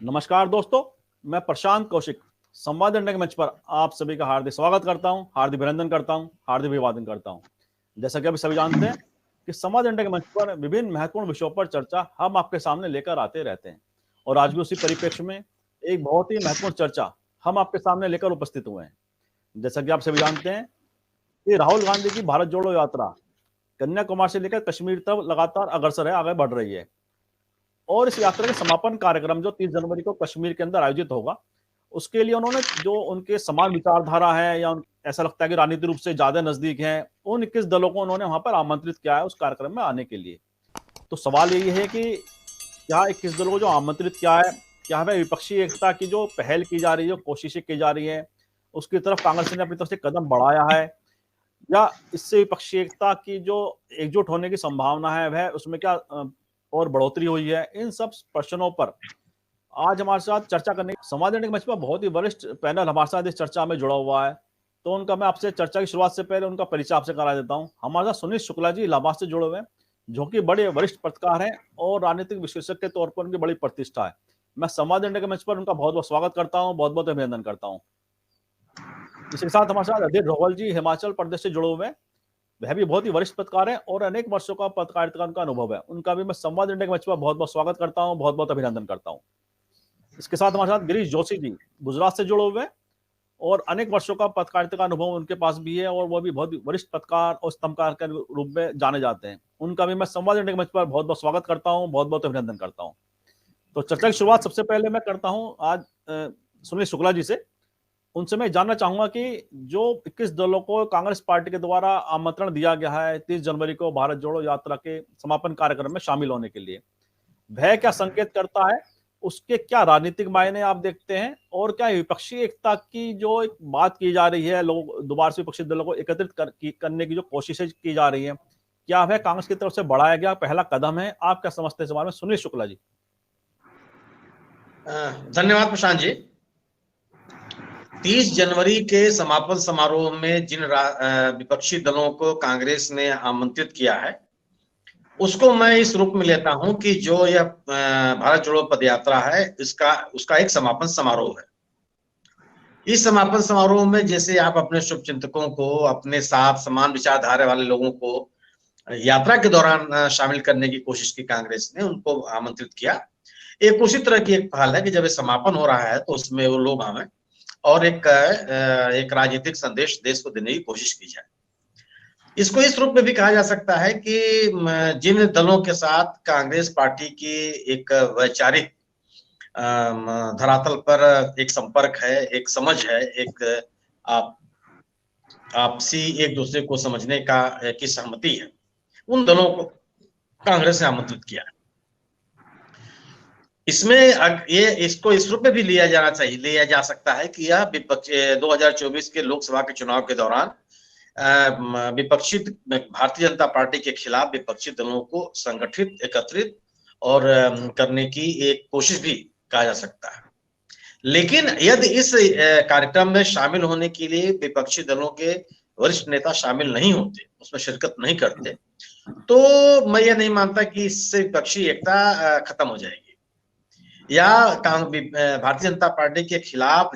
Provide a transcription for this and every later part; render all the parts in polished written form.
नमस्कार दोस्तों, मैं प्रशांत कौशिक संवाद इंडिया के मंच पर आप सभी का हार्दिक स्वागत करता हूं, हार्दिक अभिनंदन करता हूं, हार्दिक अभिवादन करता हूं। जैसा कि आप सभी जानते हैं कि संवाद इंडिया के मंच पर विभिन्न महत्वपूर्ण विषयों पर चर्चा हम आपके सामने लेकर आते रहते हैं और आज भी उसी परिप्रेक्ष्य में एक बहुत ही महत्वपूर्ण चर्चा हम आपके सामने लेकर उपस्थित हुए हैं। जैसा कि आप सभी जानते हैं कि राहुल गांधी की भारत जोड़ो यात्रा कन्याकुमारी से लेकर कश्मीर तक लगातार अग्रसर है, आगे बढ़ रही है और इस यात्रा के समापन कार्यक्रम जो 30 जनवरी को कश्मीर के अंदर आयोजित होगा, उसके लिए उन्होंने जो उनके समान विचारधारा है या ऐसा लगता है कि राजनीतिक रूप से ज्यादा नजदीक हैं, उन 21 दलों को उन्होंने वहां पर आमंत्रित किया है उस कार्यक्रम में आने के लिए। तो सवाल यही है कि क्या 21 दलों को जो आमंत्रित किया है, क्या वह विपक्षी एकता की जो पहल की जा रही है, कोशिशें की जा रही है, उसकी तरफ कांग्रेस ने अपनी तरफ से कदम बढ़ाया है, या इससे विपक्षी एकता की जो एकजुट होने की संभावना है वह उसमें क्या और बढ़ोतरी हुई है? इन सब प्रश्नों पर आज हमारे साथ चर्चा करने संवाद इंडिया के मंच पर बहुत ही वरिष्ठ पैनल हमारे साथ इस चर्चा में जुड़ा हुआ है। तो उनका मैं आपसे चर्चा की शुरुआत से पहले उनका परिचय आपसे करा देता हूं। हमारे साथ सुनील शुक्ला जी इलाहाबाद से जुड़े हुए हैं, जो कि बड़े वरिष्ठ पत्रकार हैं और राजनीतिक विश्लेषक के तौर पर उनकी बड़ी प्रतिष्ठा है। मैं संवाद इंडिया के मंच पर उनका बहुत बहुत स्वागत करता हूँ, बहुत बहुत अभिनंदन करता हूँ। इसके साथ हमारे साथ अधीर रोहल जी हिमाचल प्रदेश से जुड़े हुए हैं, वह भी बहुत ही वरिष्ठ पत्रकार हैं और अनेक वर्षों का पत्रकारिता का उनका अनुभव है। उनका भी मैं संवाद इंडिया के मंच पर बहुत बहुत स्वागत करता हूं, बहुत बहुत अभिनंदन करता हूं। इसके साथ हमारे साथ गिरीश जोशी जी गुजरात से जुड़े हुए हैं और अनेक वर्षों का पत्रकारिता का अनुभव उनके पास भी है और वो भी बहुत वरिष्ठ पत्रकार और स्तंभकार के रूप में जाने जाते हैं। उनका भी मैं संवाद इंडिया के मंच पर बहुत बहुत स्वागत करता हूँ, बहुत बहुत अभिनंदन करता हूँ। तो चर्चा की शुरुआत सबसे पहले मैं करता हूँ आज सुनील शुक्ला जी से। उनसे मैं जानना चाहूंगा कि जो 21 दलों को कांग्रेस पार्टी के द्वारा आमंत्रण दिया गया है 30 जनवरी को भारत जोड़ो यात्रा के समापन कार्यक्रम में शामिल होने के लिए, वह क्या संकेत करता है, उसके क्या राजनीतिक मायने आप देखते हैं और क्या विपक्षी एकता की जो एक बात की जा रही है, लोग दोबारा से विपक्षी दलों को एकत्रित करने की जो कोशिशें की जा रही है, क्या वह कांग्रेस की तरफ से बढ़ाया गया पहला कदम है? आप क्या समझते हैं इस बारे में? सुनील शुक्ला जी। धन्यवाद प्रशांत जी। 30 जनवरी के समापन समारोह में जिन विपक्षी दलों को कांग्रेस ने आमंत्रित किया है, उसको मैं इस रूप में लेता हूं कि जो यह भारत जोड़ो पदयात्रा है, उसका एक समापन समारोह है। इस समापन समारोह में जैसे आप अपने शुभचिंतकों को, अपने साथ समान विचारधारा वाले लोगों को यात्रा के दौरान शामिल करने की कोशिश की कांग्रेस ने, उनको आमंत्रित किया। एक उसी तरह की एक पहल है कि जब समापन हो रहा है तो उसमें वो लोग आवे और एक राजनीतिक संदेश देश को देने की कोशिश की जाए। इसको इस रूप में भी कहा जा सकता है कि जिन दलों के साथ कांग्रेस पार्टी की एक वैचारिक धरातल पर एक संपर्क है, एक समझ है, एक आपसी एक दूसरे को समझने की सहमति है, उन दलों को कांग्रेस ने आमंत्रित किया। इसमें इसको इस रूप में भी लिया जा सकता है कि यह 2024 के लोकसभा के चुनाव के दौरान विपक्षी भारतीय जनता पार्टी के खिलाफ विपक्षी दलों को संगठित, एकत्रित और करने की एक कोशिश भी कहा जा सकता है। लेकिन यदि इस कार्यक्रम में शामिल होने के लिए विपक्षी दलों के वरिष्ठ नेता शामिल नहीं होते, उसमें शिरकत नहीं करते, तो मैं ये नहीं मानता कि इससे विपक्षी एकता खत्म हो जाएगी या भारतीय जनता पार्टी के खिलाफ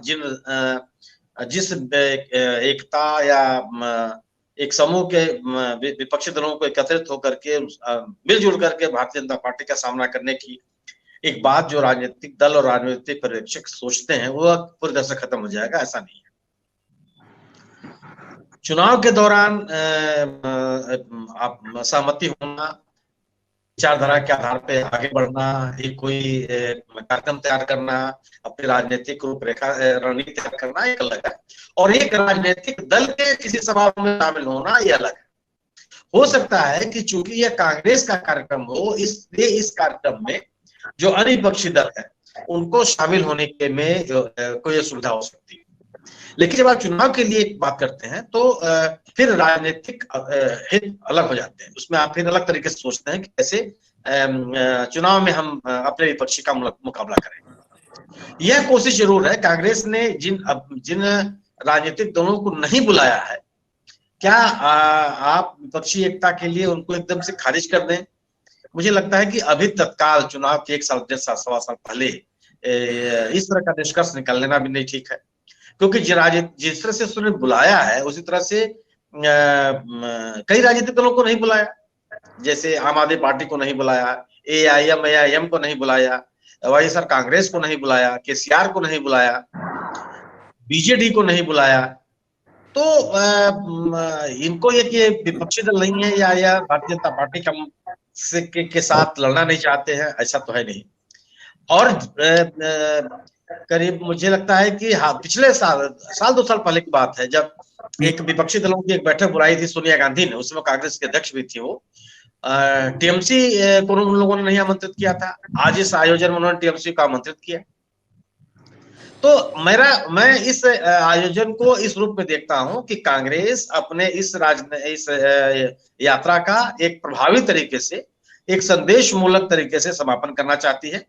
जिस एकता या एक समूह के विपक्षी दलों को एकत्रित होकर के मिलजुल करके भारतीय जनता पार्टी का सामना करने की एक बात जो राजनीतिक दल और राजनीतिक पर्यवेक्षक सोचते हैं, वो पूरी तरह से खत्म हो जाएगा, ऐसा नहीं है। चुनाव के दौरान सहमति होना, विचारधारा के आधार पे आगे बढ़ना, एक कोई कार्यक्रम तैयार करना, अपनी राजनीतिक रूपरेखा रणनीति तैयार करना एक अलग है, और एक राजनीतिक दल के किसी सभा में शामिल होना ये अलग है। हो सकता है कि चूंकि यह कांग्रेस का कार्यक्रम हो, इसलिए इस कार्यक्रम में जो अन्य विपक्षी दल है उनको शामिल होने के में कोई सुविधा हो सकती है। लेकिन जब आप चुनाव के लिए बात करते हैं तो फिर राजनीतिक हित अलग हो जाते हैं, उसमें आप फिर अलग तरीके से सोचते हैं कि कैसे चुनाव में हम अपने विपक्षी का मुकाबला करें। यह कोशिश जरूर है कांग्रेस ने जिन राजनीतिक दलों को नहीं बुलाया है, क्या आप विपक्षी एकता के लिए उनको एकदम से खारिज कर दें? मुझे लगता है कि अभी तत्काल चुनाव के एक साल, 1.5 साल, 1.25 साल पहले इस तरह का निष्कर्ष निकाल लेना भी नहीं ठीक है, क्योंकि जिस तरह से उसने बुलाया है उसी तरह से कई राजनीतिक दलों को नहीं बुलाया। जैसे आम आदमी पार्टी को नहीं बुलाया, AIM को नहीं बुलाया, वाईएसआर कांग्रेस को नहीं बुलाया, केसीआर को नहीं बुलाया, BJD को नहीं बुलाया। तो इनको ये विपक्षी दल नहीं है या भारतीय जनता पार्टी के साथ लड़ना नहीं चाहते हैं, ऐसा तो है नहीं। और करीब मुझे लगता है कि हाँ, पिछले साल 2 साल पहले की बात है, जब एक विपक्षी दलों की एक बैठक बुलाई थी सोनिया गांधी ने, उसमें कांग्रेस के अध्यक्ष भी थी वो, TMC को उन लोगों ने नहीं आमंत्रित किया था। आज इस आयोजन में उन्होंने TMC को आमंत्रित किया। तो मैं इस आयोजन को इस रूप में देखता हूं कि कांग्रेस अपने इस यात्रा का एक प्रभावी तरीके से, एक संदेश मूलक तरीके से समापन करना चाहती है,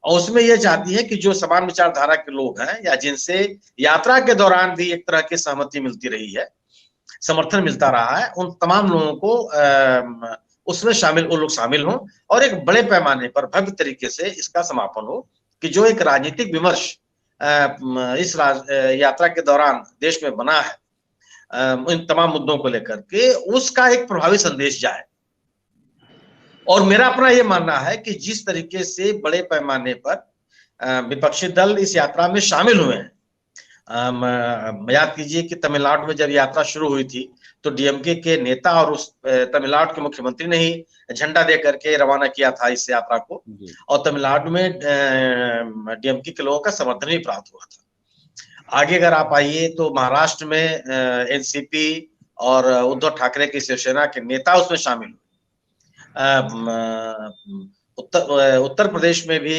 और उसमें यह चाहती है कि जो समान विचारधारा के लोग हैं या जिनसे यात्रा के दौरान भी एक तरह की सहमति मिलती रही है, समर्थन मिलता रहा है, उन तमाम लोगों को उसमें वो लोग शामिल हों और एक बड़े पैमाने पर भव्य तरीके से इसका समापन हो, कि जो एक राजनीतिक विमर्श इस यात्रा के दौरान देश में बना है इन तमाम मुद्दों को लेकर के, उसका एक प्रभावी संदेश जाए। और मेरा अपना ये मानना है कि जिस तरीके से बड़े पैमाने पर विपक्षी दल इस यात्रा में शामिल हुए हैं, याद कीजिए कि तमिलनाडु में जब यात्रा शुरू हुई थी तो DMK के नेता और उस तमिलनाडु के मुख्यमंत्री ने ही झंडा दे करके रवाना किया था इस यात्रा को, और तमिलनाडु में DMK के लोगों का समर्थन भी प्राप्त हुआ था। आगे अगर आप आइए तो महाराष्ट्र में NCP और उद्धव ठाकरे की शिवसेना के नेता उसमें शामिल हुए। उत्तर प्रदेश में भी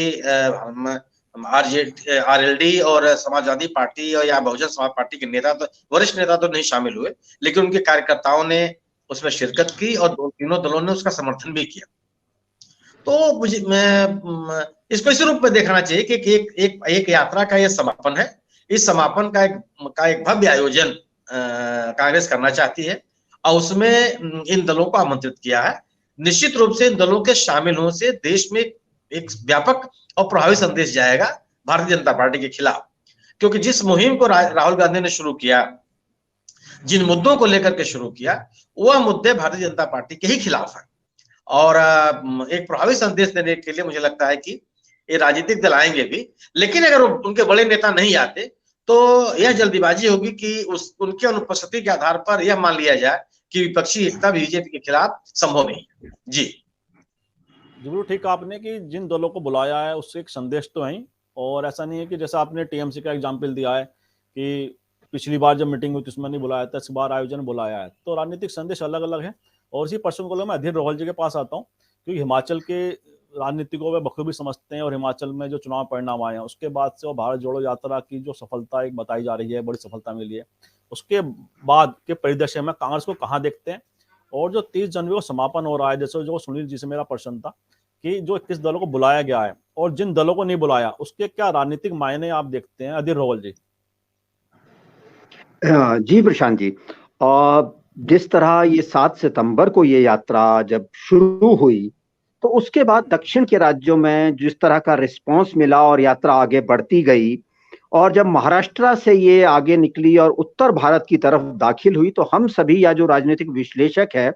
RLD और समाजवादी पार्टी और या बहुजन समाज पार्टी के नेता, तो वरिष्ठ नेता तो नहीं शामिल हुए, लेकिन उनके कार्यकर्ताओं ने उसमें शिरकत की और तीनों दलों ने उसका समर्थन भी किया। तो मैं इसको इस रूप में देखना चाहिए कि एक यात्रा का यह समापन है। इस समापन का एक भव्य आयोजन कांग्रेस करना चाहती है और उसमें इन दलों को आमंत्रित किया है। निश्चित रूप से इन दलों के शामिल होने से देश में एक व्यापक और प्रभावी संदेश जाएगा भारतीय जनता पार्टी के खिलाफ, क्योंकि जिस मुहिम को राहुल गांधी ने शुरू किया, जिन मुद्दों को लेकर के शुरू किया, वह मुद्दे भारतीय जनता पार्टी के ही खिलाफ हैं। और एक प्रभावी संदेश देने के लिए मुझे लगता है कि ये राजनीतिक दल आएंगे भी, लेकिन अगर उनके बड़े नेता नहीं आते तो यह जल्दीबाजी होगी कि उनके अनुपस्थिति के आधार पर यह मान लिया जाए कि विपक्षी एकता BJP के खिलाफ संभव नहीं है। जी जरूर ठीक आपने कि जिन दलों को बुलाया है उससे एक संदेश तो है, और ऐसा नहीं है कि जैसा आपने TMC का एग्जाम्पल दिया है कि पिछली बार जब मीटिंग हुई थी उसमें नहीं बुलाया था, इस बार आयोजन बुलाया है, तो राजनीतिक संदेश अलग अलग है। और इसी प्रश्न को मैं अधीर रोहल जी के पास आता हूँ, क्योंकि हिमाचल के राजनीतिकों में बखूबी समझते हैं और हिमाचल में जो चुनाव परिणाम आए हैं उसके बाद से वो भारत जोड़ो यात्रा की जो सफलता एक बताई जा रही है, बड़ी सफलता मिली है, उसके बाद के परिदृश्य में कांग्रेस को कहाँ देखते हैं। और जो 30 जनवरी को समापन हो रहा है, जैसे जो सुनील जी से मेरा प्रश्न था कि जो 21 दलों को बुलाया गया है और जिन दलों को नहीं बुलाया, उसके क्या राजनीतिक मायने आप देखते हैं, अधीर रोहल जी? जी प्रशांत जी, जिस तरह ये 7 सितंबर को ये यात्रा जब शुरू हुई तो उसके बाद दक्षिण के राज्यों में जिस तरह का रिस्पांस मिला और यात्रा आगे बढ़ती गई, और जब महाराष्ट्र से ये आगे निकली और उत्तर भारत की तरफ दाखिल हुई, तो हम सभी या जो राजनीतिक विश्लेषक है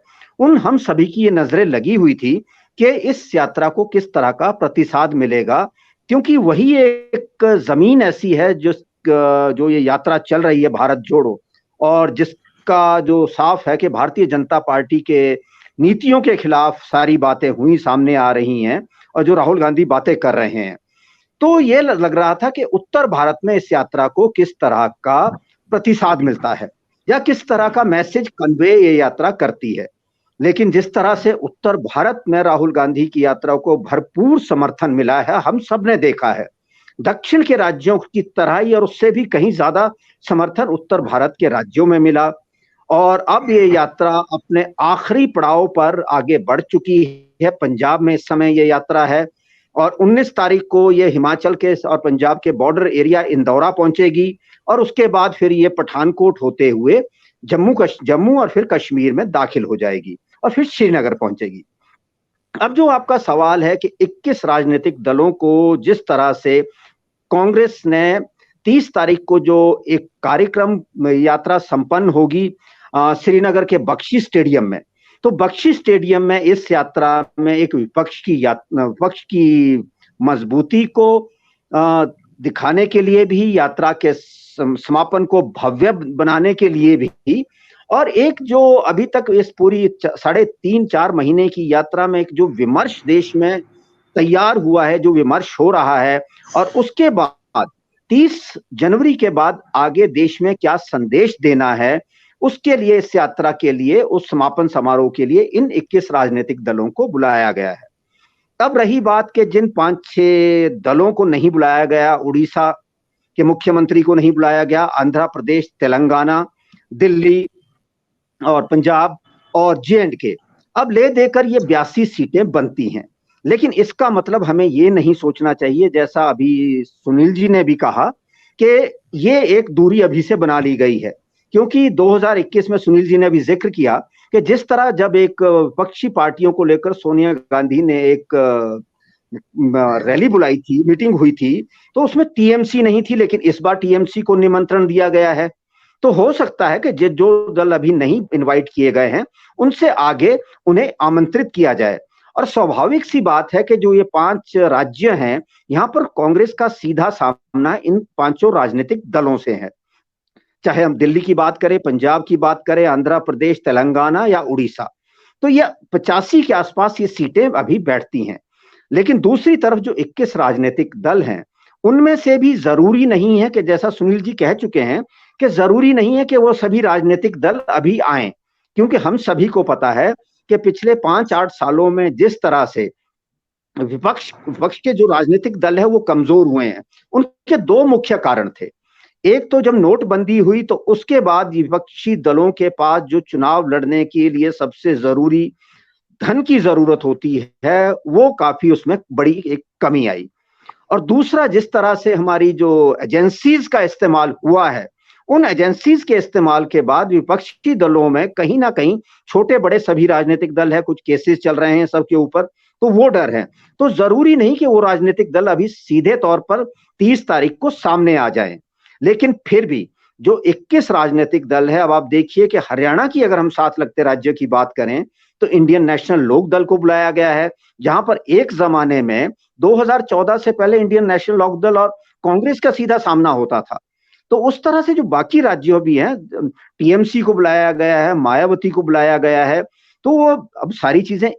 हम सभी की ये नजरें लगी हुई थी कि इस यात्रा को किस तरह का प्रतिसाद मिलेगा, क्योंकि वही एक जमीन ऐसी है जो ये यात्रा चल रही है भारत जोड़ो, और जिसका जो साफ है कि भारतीय जनता पार्टी के नीतियों के खिलाफ सारी बातें हुई सामने आ रही हैं और जो राहुल गांधी बातें कर रहे हैं। तो ये लग रहा था कि उत्तर भारत में इस यात्रा को किस तरह का प्रतिसाद मिलता है या किस तरह का मैसेज कन्वे ये यात्रा करती है। लेकिन जिस तरह से उत्तर भारत में राहुल गांधी की यात्रा को भरपूर समर्थन मिला है, हम सब ने देखा है। दक्षिण के राज्यों की तरह ही और उससे भी कहीं ज्यादा समर्थन उत्तर भारत के राज्यों में मिला, और अब ये यात्रा अपने आखिरी पड़ाव पर आगे बढ़ चुकी है। पंजाब में इस समय ये यात्रा है और 19 तारीख को ये हिमाचल के और पंजाब के बॉर्डर एरिया इंदौरा पहुंचेगी, और उसके बाद फिर ये पठानकोट होते हुए जम्मू और फिर कश्मीर में दाखिल हो जाएगी और फिर श्रीनगर पहुंचेगी। अब जो आपका सवाल है कि 21 राजनीतिक दलों को जिस तरह से कांग्रेस ने 30 तारीख को जो एक कार्यक्रम यात्रा संपन्न होगी श्रीनगर के बख्शी स्टेडियम में, तो बख्शी स्टेडियम में इस यात्रा में एक विपक्ष की मजबूती को दिखाने के लिए भी, यात्रा के समापन को भव्य बनाने के लिए भी, और एक जो अभी तक इस पूरी 3.5-4 महीने की यात्रा में एक जो विमर्श देश में तैयार हुआ है, जो विमर्श हो रहा है, और उसके बाद 30 जनवरी के बाद आगे देश में क्या संदेश देना है, उसके लिए इस यात्रा के लिए, उस समापन समारोह के लिए इन 21 राजनीतिक दलों को बुलाया गया है। तब रही बात कि जिन 5-6 दलों को नहीं बुलाया गया, उड़ीसा के मुख्यमंत्री को नहीं बुलाया गया, आंध्र प्रदेश, तेलंगाना, दिल्ली और पंजाब और J&K, अब ले देकर ये 82 सीटें बनती हैं। लेकिन इसका मतलब हमें ये नहीं सोचना चाहिए, जैसा अभी सुनील जी ने भी कहा, कि ये एक दूरी अभी से बना ली गई है, क्योंकि 2021 में सुनील जी ने भी जिक्र किया कि जिस तरह जब एक विपक्षी पार्टियों को लेकर सोनिया गांधी ने एक रैली बुलाई थी, मीटिंग हुई थी, तो उसमें टीएमसी नहीं थी, लेकिन इस बार टीएमसी को निमंत्रण दिया गया है। तो हो सकता है कि जो दल अभी नहीं इनवाइट किए गए हैं, उनसे आगे उन्हें आमंत्रित किया जाए। और स्वाभाविक सी बात है कि जो ये 5 राज्य हैं, यहाँ पर कांग्रेस का सीधा सामना इन 5 राजनीतिक दलों से है, चाहे हम दिल्ली की बात करें, पंजाब की बात करें, आंध्र प्रदेश, तेलंगाना या उड़ीसा, तो ये 85 के आसपास ये सीटें अभी बैठती हैं। लेकिन दूसरी तरफ जो 21 राजनीतिक दल हैं, उनमें से भी जरूरी नहीं है कि, जैसा सुनील जी कह चुके हैं, कि जरूरी नहीं है कि वो सभी राजनीतिक दल अभी आए, क्योंकि हम सभी को पता है कि पिछले 5-8 सालों में जिस तरह से विपक्ष के जो राजनीतिक दल है वो कमजोर हुए हैं। उनके 2 मुख्य कारण थे। एक तो जब नोटबंदी हुई तो उसके बाद विपक्षी दलों के पास जो चुनाव लड़ने के लिए सबसे जरूरी धन की जरूरत होती है, वो काफी उसमें बड़ी एक कमी आई। और दूसरा, जिस तरह से हमारी जो एजेंसीज का इस्तेमाल हुआ है, उन एजेंसीज के इस्तेमाल के बाद विपक्षी दलों में कहीं ना कहीं, छोटे बड़े सभी राजनीतिक दल है, कुछ केसेस चल रहे हैं सबके ऊपर, तो वो डर है। तो जरूरी नहीं कि वो राजनीतिक दल अभी सीधे तौर पर 30 तारीख को सामने आ जाएं, लेकिन फिर भी जो 21 राजनीतिक दल है, अब आप देखिए कि हरियाणा की अगर हम साथ लगते राज्य की बात करें, तो इंडियन नेशनल लोक दल को बुलाया गया है, जहां पर एक जमाने में 2014 से पहले इंडियन नेशनल लोक दल और कांग्रेस का सीधा सामना होता था। तो उस तरह से जो बाकी राज्यों भी हैं, टीएमसी को बुलाया गया है, मायावती को बुलाया गया है, तो वो अब सारी चीजें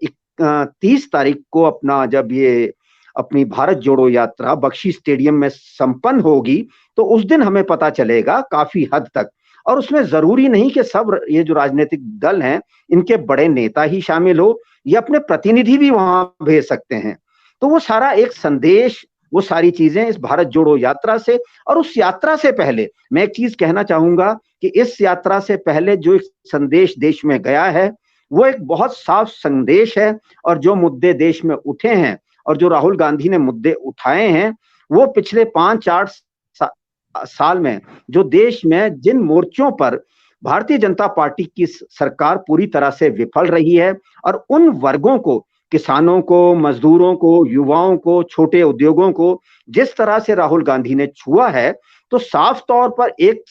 30 तारीख को जब ये अपनी भारत जोड़ो यात्रा बख्शी स्टेडियम में संपन्न होगी, तो उस दिन हमें पता चलेगा काफी हद तक। और उसमें जरूरी नहीं कि सब ये जो राजनीतिक दल हैं, इनके बड़े नेता ही शामिल हो, ये अपने प्रतिनिधि भी वहां भेज सकते हैं। तो वो सारा एक संदेश, वो सारी चीजें इस भारत जोड़ो यात्रा से, और उस यात्रा से पहले मैं एक चीज कहना चाहूंगा कि इस यात्रा से पहले जो एक संदेश देश में गया है, वो एक बहुत साफ संदेश है। और जो मुद्दे देश में उठे हैं और जो राहुल गांधी ने मुद्दे उठाए हैं, वो पिछले 5-8 साल में जो देश में जिन मोर्चों पर भारतीय जनता पार्टी की सरकार पूरी तरह से विफल रही है, और उन वर्गों को, किसानों को, मजदूरों को, युवाओं को, छोटे उद्योगों को जिस तरह से राहुल गांधी ने छुआ है, तो साफ तौर पर एक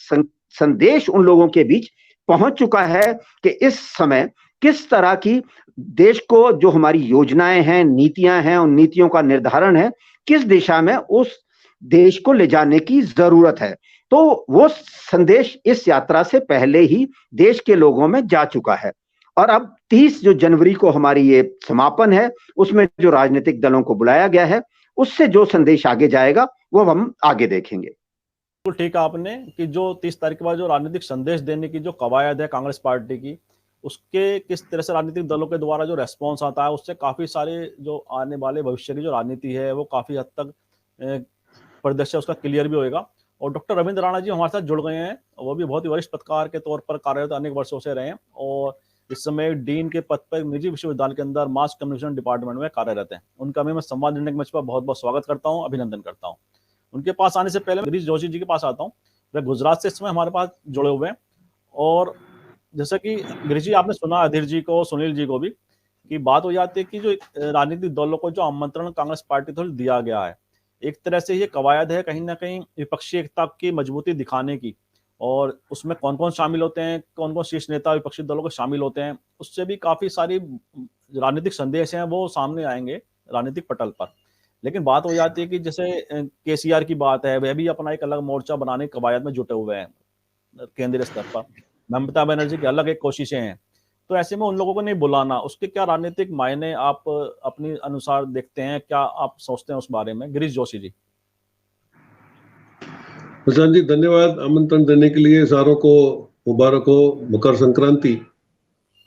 संदेश उन लोगों के बीच पहुंच चुका है कि इस समय किस तरह की देश को, जो हमारी योजनाएं हैं, नीतियां हैं, उन नीतियों का निर्धारण है, किस दिशा में उस देश को ले जाने की जरूरत है। तो वो संदेश इस यात्रा से पहले ही देश के लोगों में जा चुका है। और अब 30 जो जनवरी को हमारी ये समापन है, उसमें जो राजनीतिक दलों को बुलाया गया है, उससे जो संदेश आगे जाएगा वो हम आगे देखेंगे। तो ठीक है आपने कि जो 30 तारीख के बाद जो राजनीतिक संदेश देने की जो कवायद है कांग्रेस पार्टी की, उसके किस तरह से राजनीतिक दलों के द्वारा जो रेस्पॉन्स आता है, उससे काफी सारे जो आने वाले भविष्य की जो राजनीति है वो काफी हद तक परिदृश्य उसका क्लियर भी होएगा। और डॉक्टर रविंद्र राणा जी हमारे साथ जुड़ गए हैं, वो भी बहुत ही वरिष्ठ पत्रकार के तौर पर कार्यरत अनेक वर्षों से रहे हैं, और इस समय डीन के पद पर निजी विश्वविद्यालय के अंदर मास कम्युनिकेशन डिपार्टमेंट में कार्यरत हैं। उनका मैं संवाद इंडिया के मंच पर बहुत बहुत स्वागत करता हूँ, अभिनंदन करता हूँ। उनके पास आने से पहले गिरीश जोशी जी के पास आता हूँ, वे गुजरात से इस समय हमारे पास जुड़े हुए हैं। और जैसा कि गिरीश जी आपने सुना, अधीर जी को, सुनील जी को भी, कि बात हो जाती है कि जो राजनीतिक दलों को जो आमंत्रण कांग्रेस पार्टी को दिया गया है, एक तरह से ये कवायद है कहीं ना कहीं विपक्षी एकता की मजबूती दिखाने की, और उसमें कौन कौन शामिल होते हैं, कौन कौन शीर्ष नेता विपक्षी दलों के शामिल होते हैं, उससे भी काफी सारी राजनीतिक संदेश हैं वो सामने आएंगे राजनीतिक पटल पर। लेकिन बात हो जाती है कि जैसे केसीआर की बात है, वह भी अपना एक अलग मोर्चा बनाने की कवायद में जुटे हुए हैं केंद्रीय स्तर पर। ममता बनर्जी की अलग एक कोशिशें हैं। तो ऐसे में उन लोगों को नहीं बुलाना, उसके क्या राजनीतिक मायने आप अपनी अनुसार देखते हैं, क्या आप सोचते हैं उस बारे में? गिरीश जोशी जी। प्रशांत जी, धन्यवाद आमंत्रण देने के लिए। सारों को मुबारक हो मकर संक्रांति।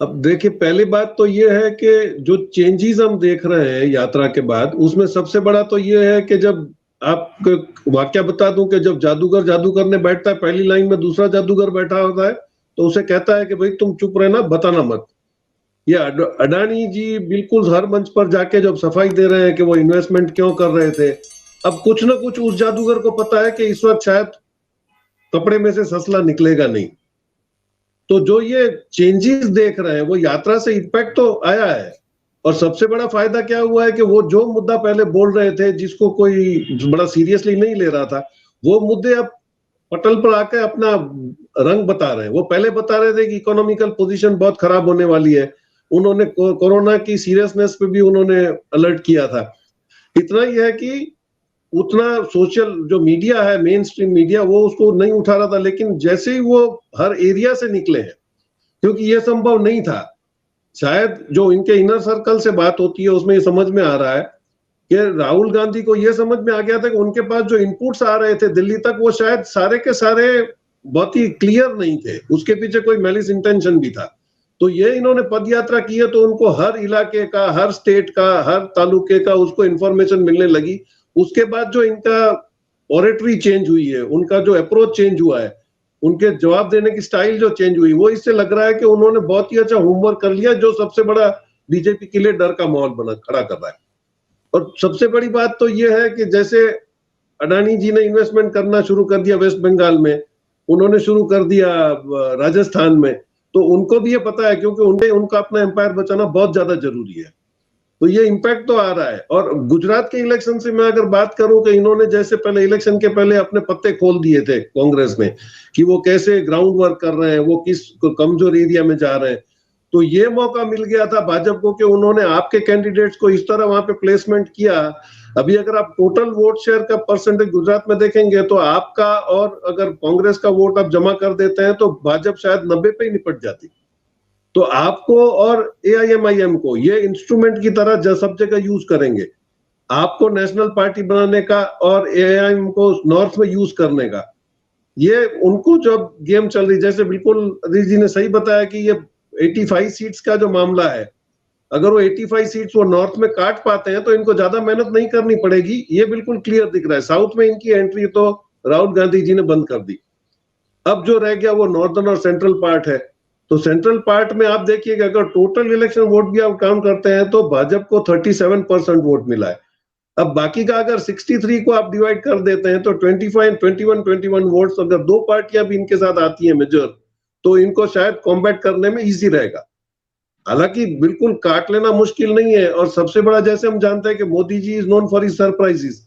अब देखिए, पहली बात तो ये है कि जो चेंजेस हम देख रहे हैं यात्रा के बाद, उसमें सबसे बड़ा तो ये है कि जब आपको वाक्य बता दूं कि जब जादूगर जादू करने बैठता है, पहली लाइन में दूसरा जादूगर बैठा होता है तो उसे कहता है कि भाई तुम चुप रहना, बताना मत। ये अडानी जी बिल्कुल हर मंच पर जाके जब सफाई दे रहे हैं कि वो इन्वेस्टमेंट क्यों कर रहे थे, अब कुछ ना कुछ उस जादूगर को पता है कि इस वक्त शायद कपड़े में से ससला निकलेगा नहीं। तो जो ये चेंजेस देख रहे हैं वो यात्रा से इम्पैक्ट तो आया है। और सबसे बड़ा फायदा क्या हुआ है कि वो जो मुद्दा पहले बोल रहे थे जिसको कोई बड़ा सीरियसली नहीं ले रहा था, वो मुद्दे अब पटल पर आकर अपना रंग बता रहे हैं। वो पहले बता रहे थे कि इकोनॉमिकल पोजीशन बहुत खराब होने वाली है, उन्होंने कोरोना की सीरियसनेस पे भी उन्होंने अलर्ट किया था। इतना ही है कि उतना सोशल जो मीडिया है, मेन स्ट्रीम मीडिया, वो उसको नहीं उठा रहा था। लेकिन जैसे ही वो हर एरिया से निकले हैं, क्योंकि ये संभव नहीं था, शायद जो इनके इनर सर्कल से बात होती है उसमें ये समझ में आ रहा है कि राहुल गांधी को ये समझ में आ गया था कि उनके पास जो इनपुट्स आ रहे थे दिल्ली तक, वो शायद सारे के सारे बहुत ही क्लियर नहीं थे, उसके पीछे कोई मैलिस इंटेंशन भी था। तो ये इन्होंने पद यात्रा की है तो उनको हर इलाके का, हर स्टेट का, हर तालुके का उसको इंफॉर्मेशन मिलने लगी। उसके बाद जो इनका ऑरेटरी चेंज हुई है, उनका जो अप्रोच चेंज हुआ है, उनके जवाब देने की स्टाइल जो चेंज हुई, वो इससे लग रहा है कि उन्होंने बहुत ही अच्छा होमवर्क कर लिया, जो सबसे बड़ा बीजेपी के लिए डर का माहौल बना खड़ा कर रहा है। और सबसे बड़ी बात तो ये है कि जैसे अडानी जी ने इन्वेस्टमेंट करना शुरू कर दिया वेस्ट बंगाल में, उन्होंने शुरू कर दिया राजस्थान में, तो उनको भी ये पता है क्योंकि उनका अपना एम्पायर बचाना बहुत ज्यादा जरूरी है। तो ये इम्पैक्ट तो आ रहा है। और गुजरात के इलेक्शन से मैं अगर बात करूं कि इन्होंने जैसे पहले इलेक्शन के पहले अपने पत्ते खोल दिए थे कांग्रेस में कि वो कैसे ग्राउंड वर्क कर रहे हैं, वो किस कमजोर एरिया में जा रहे हैं, तो ये मौका मिल गया था भाजपा को कि उन्होंने आपके कैंडिडेट्स को इस तरह वहां पे प्लेसमेंट किया। अभी अगर आप टोटल वोट शेयर का परसेंटेज गुजरात में देखेंगे तो आपका और अगर कांग्रेस का वोट आप जमा कर देते हैं तो भाजपा शायद 90 पे ही निपट जाती। तो आपको और एआईएमआईएम को ये इंस्ट्रूमेंट की तरह सब जगह यूज करेंगे, आपको नेशनल पार्टी बनाने का और एआईएम को नॉर्थ में यूज करने का। ये उनको जब गेम चल रही, जैसे बिल्कुल अजीत जी ने सही बताया कि ये 85 सीट्स का जो मामला है, अगर वो 85 सीट्स वो नॉर्थ में काट पाते हैं तो इनको ज्यादा मेहनत नहीं करनी पड़ेगी, ये बिल्कुल क्लियर दिख रहा है। साउथ में इनकी एंट्री तो राहुल गांधी जी ने बंद कर दी। अब जो रह गया वो नॉर्दर्न और सेंट्रल पार्ट है। तो सेंट्रल पार्ट में आप देखिएगा अगर टोटल इलेक्शन वोट भी आप काउंट करते हैं तो भाजपा को 37% वोट मिला है। अब बाकी का अगर 63 को आप डिवाइड कर देते हैं तो 25, 21 वोट्स, अगर दो पार्टियां भी इनके साथ आती हैं मेजर, तो इनको शायद कॉम्बैट करने में इजी रहेगा। हालांकि बिल्कुल काट लेना मुश्किल नहीं है। और सबसे बड़ा, जैसे हम जानते हैं कि Modi ji is known for his surprises,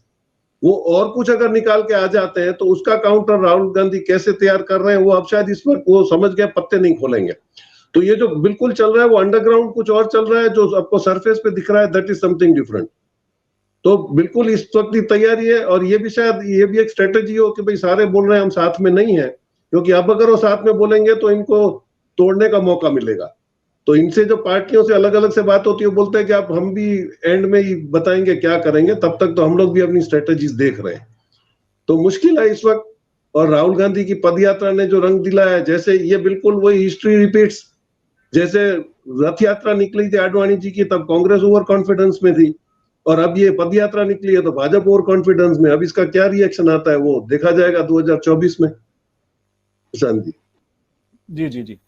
वो और कुछ अगर निकाल के आ जाते हैं तो उसका काउंटर राहुल गांधी कैसे तैयार कर रहे हैं वो अब शायद इस वक्त वो समझ गए, पत्ते नहीं खोलेंगे। तो ये जो बिल्कुल चल रहा है वो अंडरग्राउंड कुछ और चल रहा है, जो आपको सरफेस पे दिख रहा है दैट इज समथिंग डिफरेंट। तो बिल्कुल इस वक्त की तैयारी है। और ये भी शायद ये भी एक स्ट्रेटेजी हो कि भाई सारे बोल रहे हैं हम साथ में नहीं है, क्योंकि अब अगर वो साथ में बोलेंगे तो इनको तोड़ने का मौका मिलेगा। तो इनसे जो पार्टियों से अलग अलग से बात होती है वो बोलते हैं कि आप हम भी एंड में ही बताएंगे क्या करेंगे, तब तक तो हम लोग भी अपनी स्ट्रेटेजीज देख रहे हैं। तो मुश्किल है इस वक्त। और राहुल गांधी की पदयात्रा ने जो रंग दिलाया है, जैसे ये बिल्कुल वही हिस्ट्री रिपीट्स। जैसे रथ यात्रा निकली थी आडवाणी जी की, तब कांग्रेस ओवर कॉन्फिडेंस में थी, और अब ये पदयात्रा निकली है तो भाजपा ओवर कॉन्फिडेंस में। अब इसका क्या रिएक्शन आता है वो देखा जाएगा 2024 में। शांति जी जी जी,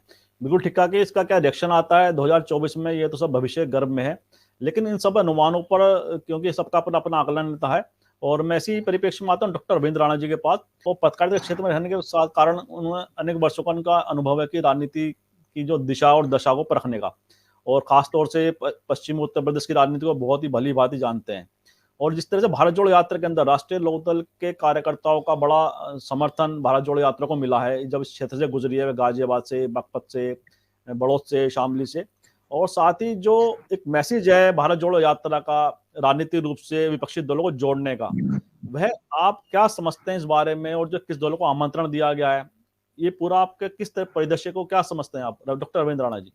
बिल्कुल ठीक कहा कि इसका क्या रिएक्शन आता है 2024 में, ये तो सब भविष्य गर्भ में है। लेकिन इन सब अनुमानों पर, क्योंकि सबका अपना अपना आकलन रहता है, और मैं इसी परिप्रेक्ष्य में आता हूँ डॉक्टर रविंद्र राणा जी के पास। वो पत्रकारिता क्षेत्र में रहने के साथ कारण उन्होंने अनेक वर्षों का उनका अनुभव है कि राजनीति की जो दिशा और दशा को परखने का, और खासतौर से पश्चिमी उत्तर प्रदेश की राजनीति को बहुत ही भली भांति जानते हैं। और जिस तरह से भारत जोड़ो यात्रा के अंदर राष्ट्रीय लोकदल के कार्यकर्ताओं का बड़ा समर्थन भारत जोड़ो यात्रा को मिला है, जब इस क्षेत्र से गुजरी है, गाजियाबाद से, बागपत से, बड़ौद से, शामली से। और साथ ही जो एक मैसेज है भारत जोड़ो यात्रा का राजनीतिक रूप से विपक्षी दलों को जोड़ने का, वह आप क्या समझते हैं इस बारे में, और जो किस दलों को आमंत्रण दिया गया है, ये पूरा आपके किस तरह परिदृश्य को क्या समझते हैं आप, डॉक्टर रविंद्र राणा जी?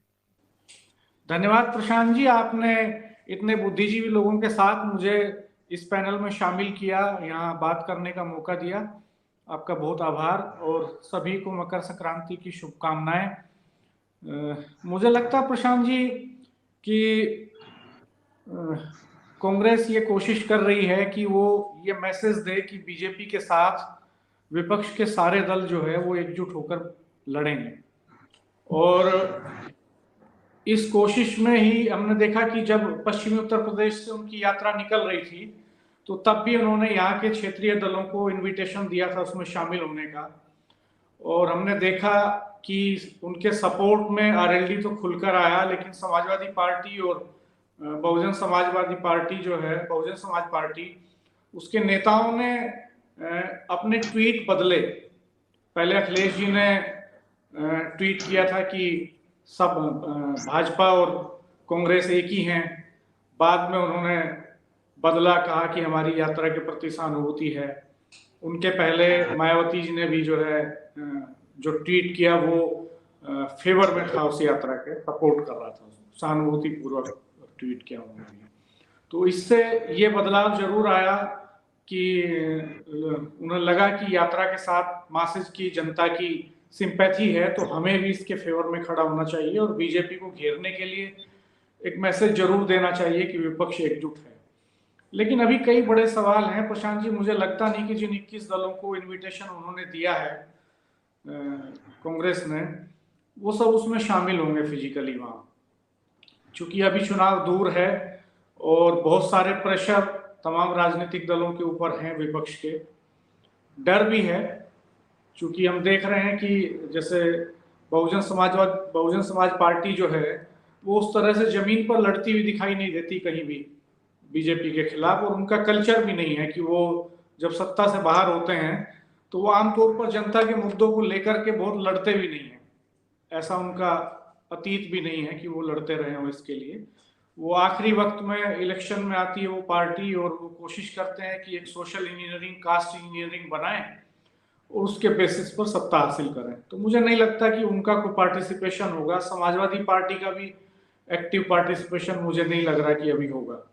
धन्यवाद प्रशांत जी, आपने इतने बुद्धिजीवी लोगों के साथ मुझे इस पैनल में शामिल किया, यहाँ बात करने का मौका दिया। आपका बहुत आभार, और सभी को मकर संक्रांति की शुभकामनाएं। मुझे लगता है प्रशांत जी कि कांग्रेस ये कोशिश कर रही है कि वो ये मैसेज दे कि बीजेपी के साथ विपक्ष के सारे दल जो है वो एकजुट होकर लड़ेंगे। और इस कोशिश में ही हमने देखा कि जब पश्चिमी उत्तर प्रदेश से उनकी यात्रा निकल रही थी, तो तब भी उन्होंने यहाँ के क्षेत्रीय दलों को इनविटेशन दिया था उसमें शामिल होने का। और हमने देखा कि उनके सपोर्ट में आरएलडी तो खुलकर आया, लेकिन समाजवादी पार्टी और बहुजन समाजवादी पार्टी जो है, बहुजन समाज पार्टी, उसके नेताओं ने अपने ट्वीट बदले। पहले अखिलेश जी ने ट्वीट किया था कि सब भाजपा और कांग्रेस एक ही हैं। बाद में उन्होंने बदला, कहा कि हमारी यात्रा के प्रति सहानुभूति है। उनके पहले मायावती जी ने भी जो है जो ट्वीट किया वो फेवर में था, उस यात्रा के सपोर्ट कर रहा था, सहानुभूति पूर्वक ट्वीट किया उन्होंने। तो इससे ये बदलाव जरूर आया कि उन्हें लगा कि यात्रा के साथ मासेज की जनता की सिंपैथी है, तो हमें भी इसके फेवर में खड़ा होना चाहिए और बीजेपी को घेरने के लिए एक मैसेज जरूर देना चाहिए कि विपक्ष एकजुट है। लेकिन अभी कई बड़े सवाल हैं प्रशांत जी। मुझे लगता नहीं कि जिन 21 दलों को इनविटेशन उन्होंने दिया है कांग्रेस ने, वो सब उसमें शामिल होंगे फिजिकली वहाँ, चूंकि अभी चुनाव दूर है और बहुत सारे प्रेशर तमाम राजनीतिक दलों के ऊपर हैं, विपक्ष के। डर भी है, चूंकि हम देख रहे हैं कि जैसे बहुजन समाज पार्टी जो है वो उस तरह से जमीन पर लड़ती हुई दिखाई नहीं देती कहीं भी बीजेपी के खिलाफ, और उनका कल्चर भी नहीं है कि वो जब सत्ता से बाहर होते हैं तो वो आमतौर पर जनता के मुद्दों को लेकर के बहुत लड़ते भी नहीं है। ऐसा उनका अतीत भी नहीं है कि वो लड़ते रहे हो इसके लिए। वो आखिरी वक्त में इलेक्शन में आती है वो पार्टी, और वो कोशिश करते हैं कि एक सोशल इंजीनियरिंग, कास्ट इंजीनियरिंग बनाएं और उसके बेसिस पर सत्ता हासिल करें। तो मुझे नहीं लगता कि उनका कोई पार्टिसिपेशन होगा। समाजवादी पार्टी का भी एक्टिव पार्टिसिपेशन मुझे नहीं लग रहा कि अभी होगा।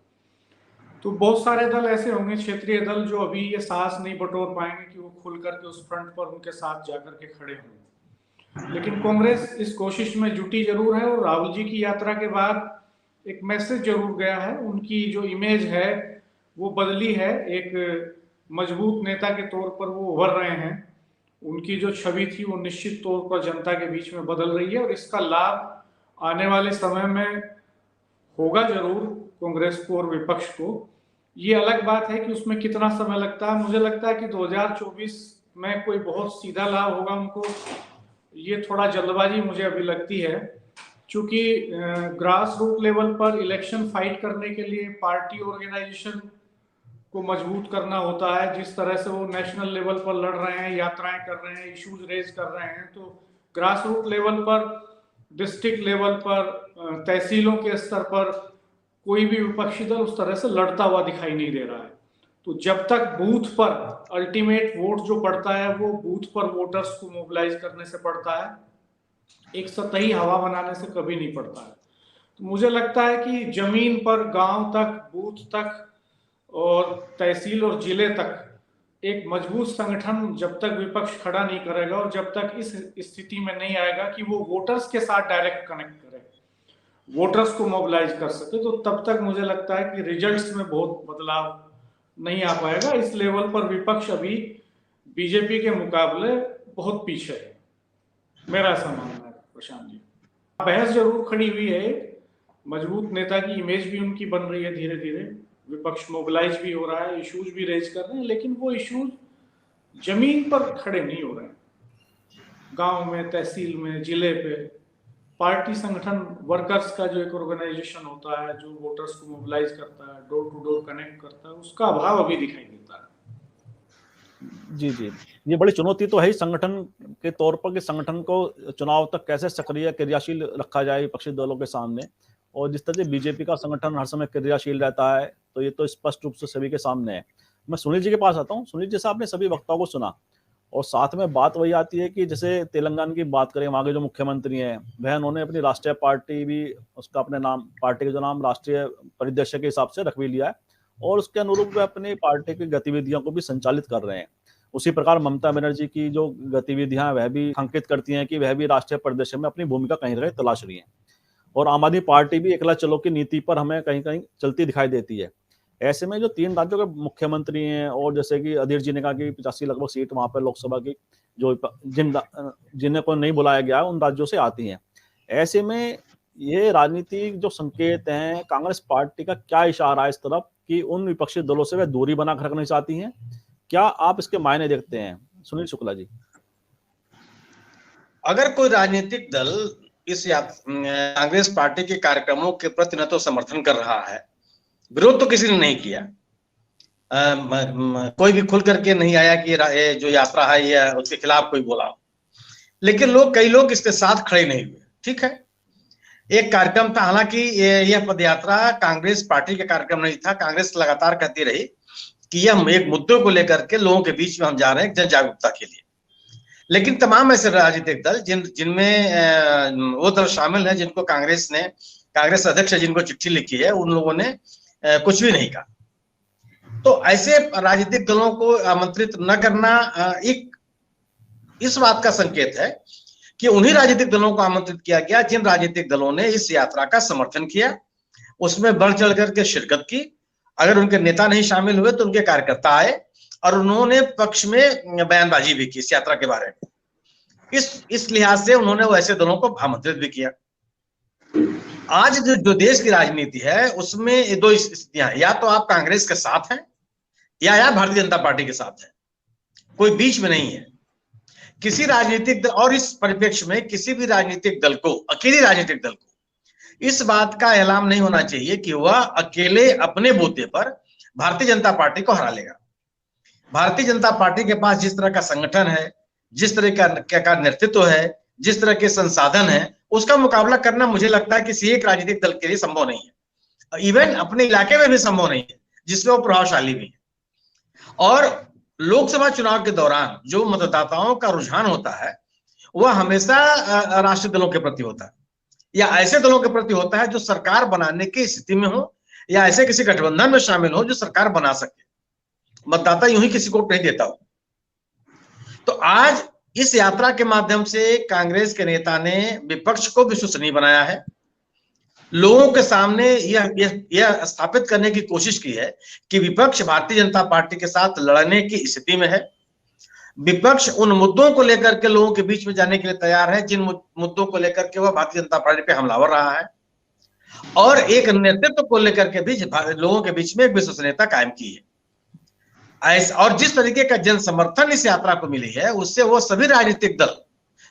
तो बहुत सारे दल ऐसे होंगे, क्षेत्रीय दल, जो अभी ये साहस नहीं बटोर पाएंगे कि वो खुल करके उस फ्रंट पर उनके साथ जाकर के खड़े होंगे। लेकिन कांग्रेस इस कोशिश में जुटी जरूर है, और राहुल जी की यात्रा के बाद एक मैसेज जरूर गया है। उनकी जो इमेज है वो बदली है, एक मजबूत नेता के तौर पर वो उभर रहे हैं। उनकी जो छवि थी वो निश्चित तौर पर जनता के बीच में बदल रही है, और इसका लाभ आने वाले समय में होगा जरूर कांग्रेस को और विपक्ष को। ये अलग बात है कि उसमें कितना समय लगता है। मुझे लगता है कि 2024 में कोई बहुत सीधा लाभ होगा उनको, ये थोड़ा जल्दबाजी मुझे अभी लगती है। चूंकि ग्रास रूट लेवल पर इलेक्शन फाइट करने के लिए पार्टी ऑर्गेनाइजेशन को मजबूत करना होता है। जिस तरह से वो नेशनल लेवल पर लड़ रहे हैं, यात्राएं कर रहे हैं, इश्यूज रेज कर रहे हैं, तो ग्रास रूट लेवल पर, डिस्ट्रिक्ट लेवल पर, तहसीलों के स्तर पर कोई भी विपक्षी दल उस तरह से लड़ता हुआ दिखाई नहीं दे रहा है। तो जब तक बूथ पर अल्टीमेट वोट जो पड़ता है वो बूथ पर वोटर्स को मोबिलाइज करने से पड़ता है, एक सतही हवा बनाने से कभी नहीं पड़ता है। तो मुझे लगता है कि जमीन पर, गांव तक, बूथ तक और तहसील और जिले तक एक मजबूत संगठन जब तक विपक्ष खड़ा नहीं करेगा, और जब तक इस स्थिति में नहीं आएगा कि वो वोटर्स के साथ डायरेक्ट कनेक्ट करे, वोटर्स को मोबिलाइज कर सके, तो तब तक मुझे लगता है कि रिजल्ट्स में बहुत बदलाव नहीं आ पाएगा। इस लेवल पर विपक्ष अभी बीजेपी के मुकाबले बहुत पीछे है, मेरा ऐसा मानना है प्रशांत जी। बहस जरूर खड़ी हुई है, मजबूत नेता की इमेज भी उनकी बन रही है, धीरे धीरे विपक्ष मोबिलाइज भी हो रहा है, इश्यूज भी रेज कर रहे हैं, लेकिन वो इश्यूज जमीन पर खड़े नहीं हो रहे हैं। गांव में, तहसील में, जिले पे, पार्टी संगठन वर्कर्स का जो एक ऑर्गेनाइजेशन होता है, जो वोटर्स को मोबिलाइज करता है, डोर टू डोर कनेक्ट करता है, उसका अभाव अभी दिखाई देता है। जी जी, ये बड़ी चुनौती तो है ही संगठन के तौर पर कि संगठन को चुनाव तक कैसे सक्रिय क्रियाशील रखा जाए विपक्षी दलों के सामने। और जिस तरह से बीजेपी का संगठन हर समय क्रियाशील रहता है, तो ये तो स्पष्ट रूप से सभी के सामने है। मैं सुनील जी के पास आता हूँ। सुनील जी, साहब ने सभी वक्ताओं को सुना और साथ में बात वही आती है कि जैसे तेलंगाना की बात करें, वहाँ के जो मुख्यमंत्री हैं वह उन्होंने अपनी राष्ट्रीय पार्टी भी, उसका अपने नाम, पार्टी का जो नाम राष्ट्रीय परिदृश्य के हिसाब से रख भी लिया है और उसके अनुरूप वे अपनी पार्टी की गतिविधियों को भी संचालित कर रहे हैं। उसी प्रकार ममता बनर्जी की जो गतिविधियां वह भी अंकित करती हैं कि वह भी राष्ट्रीय परिदृश्य में अपनी भूमिका कहीं ना कहीं तलाश रही है। और आम आदमी पार्टी भी एकला चलो की नीति पर हमें कहीं कहीं चलती दिखाई देती है। ऐसे में जो 3 राज्यों के मुख्यमंत्री हैं और जैसे कि अधीर जी ने कहा कि 85 लगभग सीट वहां पर लोकसभा की जो जिन्हें को नहीं बुलाया गया उन राज्यों से आती हैं। ऐसे में ये राजनीतिक जो संकेत हैं, कांग्रेस पार्टी का क्या इशारा है इस तरफ कि उन विपक्षी दलों से वह दूरी बनाकर रखना चाहती हैं? क्या आप इसके मायने देखते हैं, सुनील शुक्ला जी? अगर कोई राजनीतिक दल इस कांग्रेस पार्टी के कार्यक्रमों के प्रति न तो समर्थन कर रहा है, विरोध तो किसी ने नहीं किया, कोई भी खुल करके नहीं आया कि ये जो यात्रा है ये उसके खिलाफ कोई बोला, लेकिन कई लोग इसके साथ खड़े नहीं हुए। ठीक है, एक कार्यक्रम था, हालांकि यह पदयात्रा कांग्रेस पार्टी का कार्यक्रम नहीं था। कांग्रेस लगातार कहती रही कि यह एक मुद्दों को लेकर के लोगों के बीच में हम जा रहे हैं जन जागरूकता के लिए, लेकिन तमाम ऐसे राजनीतिक दल जिनमें वो दल शामिल है जिनको कांग्रेस अध्यक्ष जिनको चिट्ठी लिखी है, उन लोगों ने कुछ भी नहीं कहा। तो ऐसे राजनीतिक दलों को आमंत्रित न करना एक इस बात का संकेत है कि उन्हीं राजनीतिक दलों को आमंत्रित किया गया जिन राजनीतिक दलों ने इस यात्रा का समर्थन किया, उसमें बढ़ चढ़ करके शिरकत की। अगर उनके नेता नहीं शामिल हुए तो उनके कार्यकर्ता आए और उन्होंने पक्ष में बयानबाजी भी की इस यात्रा के बारे में। इस लिहाज से उन्होंने वैसे दलों को आमंत्रित भी किया। आज जो देश की राजनीति है उसमें 2 स्थितियां हैं, या तो आप कांग्रेस के साथ हैं या भारतीय जनता पार्टी के साथ हैं, कोई बीच में नहीं है। किसी राजनीतिक दल, और इस परिप्रेक्ष्य में किसी भी राजनीतिक दल को, अकेले राजनीतिक दल को इस बात का ऐलान नहीं होना चाहिए कि वह अकेले अपने बूते पर भारतीय जनता पार्टी को हरा लेगा। भारतीय जनता पार्टी के पास जिस तरह का संगठन है, जिस तरह का नेतृत्व है, जिस तरह के संसाधन है, उसका मुकाबला करना मुझे लगता है किसी एक राजनीतिक दल के लिए संभव नहीं है। इवन अपने इलाके में भी संभव नहीं है जिसमें वो प्रभावशाली भी है। और लोकसभा चुनाव के दौरान जो मतदाताओं का रुझान होता है वह हमेशा राष्ट्रीय दलों के प्रति होता है या ऐसे दलों के प्रति होता है जो सरकार बनाने की स्थिति में हो या ऐसे किसी गठबंधन में शामिल हो जो सरकार बना सके। मतदाता यूं ही किसी को नहीं देता हो। तो आज इस यात्रा के माध्यम से कांग्रेस के नेता ने विपक्ष को विश्वसनीय बनाया है, लोगों के सामने यह स्थापित करने की कोशिश की है कि विपक्ष भारतीय जनता पार्टी के साथ लड़ने की स्थिति में है। विपक्ष उन मुद्दों को लेकर के लोगों के बीच में जाने के लिए तैयार है जिन मुद्दों को लेकर के वह भारतीय जनता पार्टी पे हमलावर रहा है, और एक नेतृत्व को लेकर के भी लोगों के बीच में एक विश्वसनीयता कायम की है। और जिस तरीके का जन समर्थन इस यात्रा को मिली है उससे वो सभी राजनीतिक दल